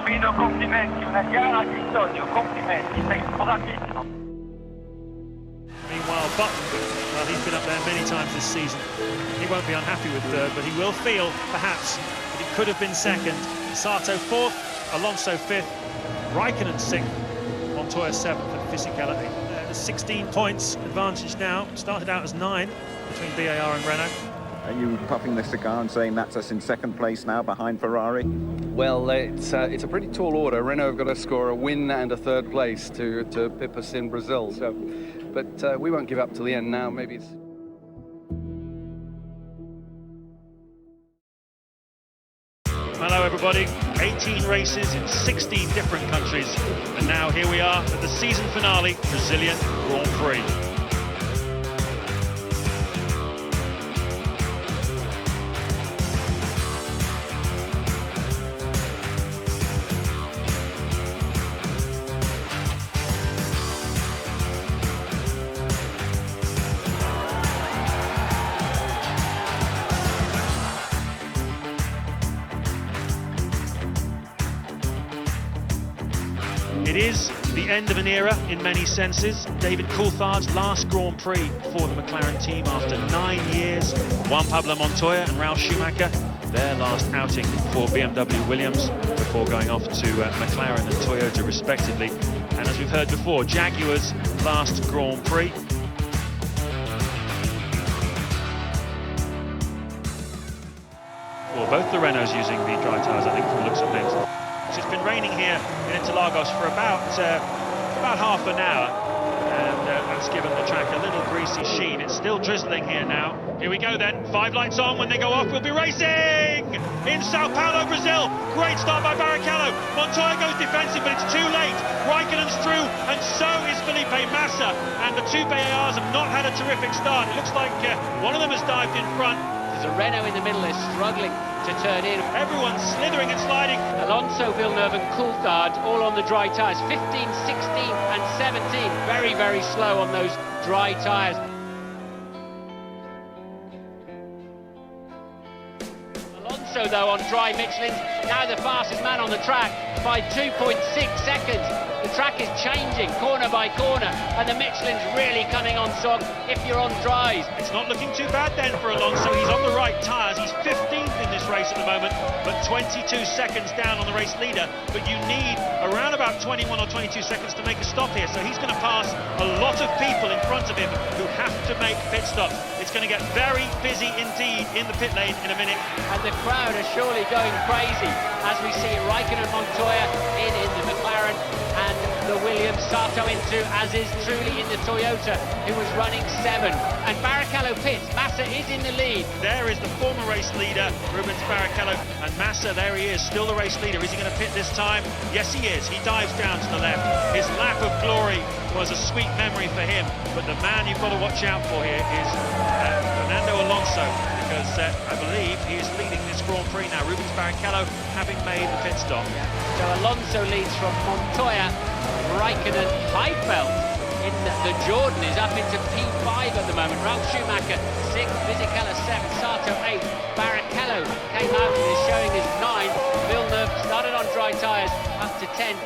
Guido, complimenti, una gara di sogno, complimenti, sei bravissimo. Meanwhile, Button, well, he's been up there many times this season. He won't be unhappy with third, but he will feel, perhaps, that he could have been second. Sato 4th, Alonso 5th, Raikkonen 6th, Montoya 7th, and Fisichella 8th. There's 16 points advantage now. Started out as 9 between BAR and Renault. Are you puffing the cigar and saying that's us in second place now behind Ferrari? Well, it's a pretty tall order. Renault have got to score a win and a third place to pip us in Brazil. So, but we won't give up till the end now. Maybe it's... everybody. 18 races in 16 different countries. And now here we are at the season finale, Brazilian Grand Prix. It is the end of an era in many senses. David Coulthard's last Grand Prix for the McLaren team after 9 years. Juan Pablo Montoya and Ralf Schumacher, their last outing for BMW Williams before going off to McLaren and Toyota respectively. And as we've heard before, Jaguar's last Grand Prix. Well, both the Renaults using the dry tyres, I think, from the looks of things. It's been raining here in Interlagos for about half an hour, and that's given the track a little greasy sheen. It's still drizzling here now. Here we go then, 5 lights on. When they go off, we'll be racing in Sao Paulo, Brazil. Great start by Barrichello. Montoya goes defensive, but it's too late. Raikkonen's through, and so is Felipe Massa, and the two BARs have not had a terrific start. It looks like one of them has dived in front. There's a Renault in the middle, is struggling to turn in. Everyone's slithering and sliding. Alonso, Villeneuve and Coulthard all on the dry tyres. 15, 16 and 17. Very, very slow on those dry tyres. Alonso, though, on dry Michelin's now the fastest man on the track by 2.6 seconds. The track is changing corner by corner, and the Michelin's really coming on strong if you're on dries. It's not looking too bad then for Alonso. He's on the right tyres. He's 15th in this race at the moment, but 22 seconds down on the race leader. But you need around about 21 or 22 seconds to make a stop here. So he's going to pass a lot of people in front of him who have to make pit stops. It's going to get very busy indeed in the pit lane in a minute. And the crowd are surely going crazy as we see Raikkonen and Montoya in the McLaren, and the Williams, Sato into, as is truly in the Toyota, who was running 7. And Barrichello pits. Massa is in the lead. There is the former race leader, Rubens Barrichello, and Massa, there he is, still the race leader. Is he going to pit this time? Yes, he is. He dives down to the left. His lap of glory was a sweet memory for him, but the man you've got to watch out for here is Fernando Alonso, because I believe he is leading this Grand Prix now. Rubens Barrichello having made the pit stop. So Alonso leads from Montoya. Raikkonen, Heidfeld in the Jordan is up into P5 at the moment. Ralf Schumacher 6th, Fisichella 7th, Sato 8th. Barrichello came out and is showing his 9th. Villeneuve started on dry tyres up to 10th.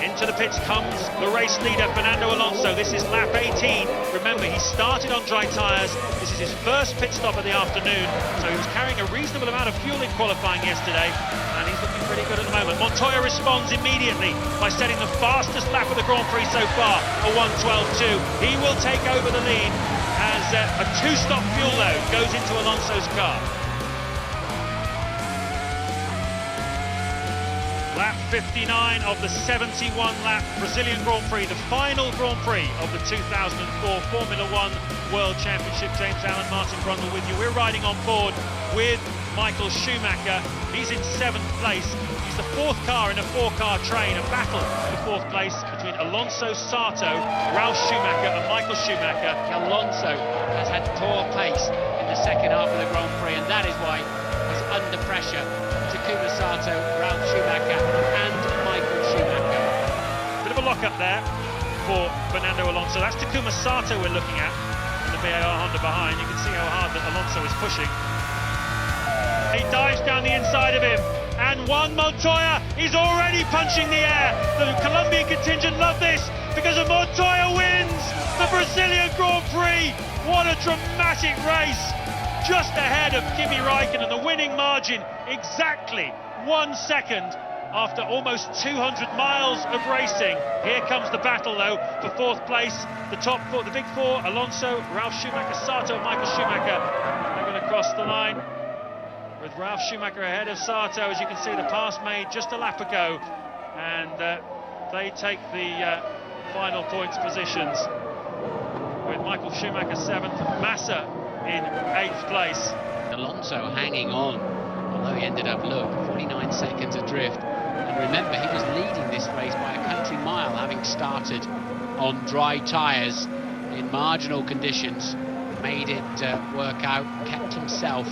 Into the pits comes the race leader, Fernando Alonso. This is lap 18. Remember, he started on dry tyres. This is his first pit stop of the afternoon, so he was carrying a reasonable amount of fuel in qualifying yesterday, and he's looking pretty good at the moment. Montoya responds immediately by setting the fastest lap of the Grand Prix so far, a 1:12.2. He will take over the lead as a 2-stop fuel load goes into Alonso's car. Lap 59 of the 71-lap Brazilian Grand Prix, the final Grand Prix of the 2004 Formula One World Championship. James Allen, Martin Brundle with you. We're riding on board with Michael Schumacher. He's in 7th place. He's the 4th car in a 4-car train. A battle for 4th place between Alonso, Sato, Ralf Schumacher and Michael Schumacher. Alonso has had poor pace in the second half of the Grand Prix, and that is why he's under pressure. Takuma Sato, Ralf Schumacher and Michael Schumacher. Bit of a lock-up there for Fernando Alonso. That's Takuma Sato we're looking at, and the BAR Honda behind. You can see how hard that Alonso is pushing. He dives down the inside of him, and Juan Montoya is already punching the air. The Colombian contingent love this, because Montoya wins the Brazilian Grand Prix. What a dramatic race! Just ahead of Kimi Raikkonen, the winning margin exactly 1 second after almost 200 miles of racing. Here comes the battle though for 4th place. The top 4, the big 4, Alonso, Ralf Schumacher, Sato and Michael Schumacher. They're going to cross the line with Ralf Schumacher ahead of Sato. As you can see, the pass made just a lap ago, and they take the final points positions with Michael Schumacher 7th, Massa in 8th place. Alonso hanging on although he ended up, look, 49 seconds adrift. And remember, he was leading this race by a country mile, having started on dry tyres in marginal conditions, made it work out, kept himself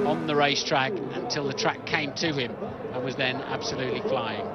on the racetrack until the track came to him and was then absolutely flying.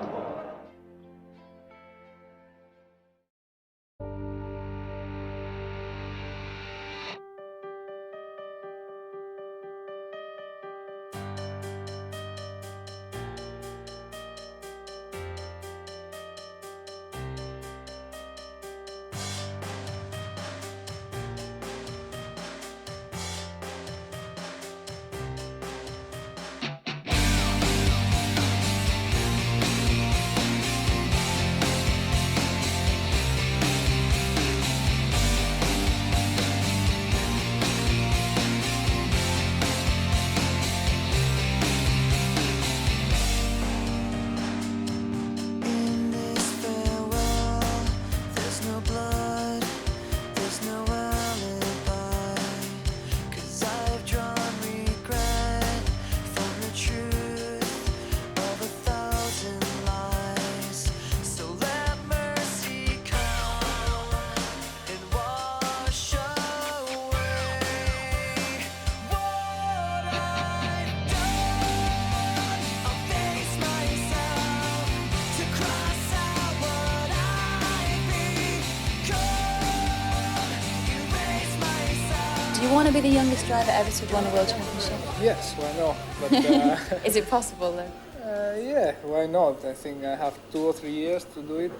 Do you want to be the youngest driver ever to have won a World Championship? Yes, why not? But, Is it possible though? Yeah, why not? I think I have 2 or 3 years to do it.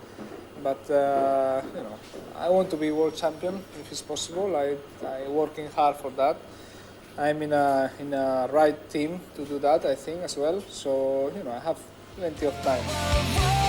But you know, I want to be world champion if it's possible. I'm working hard for that. I'm in a right team to do that, I think, as well. So you know, I have plenty of time.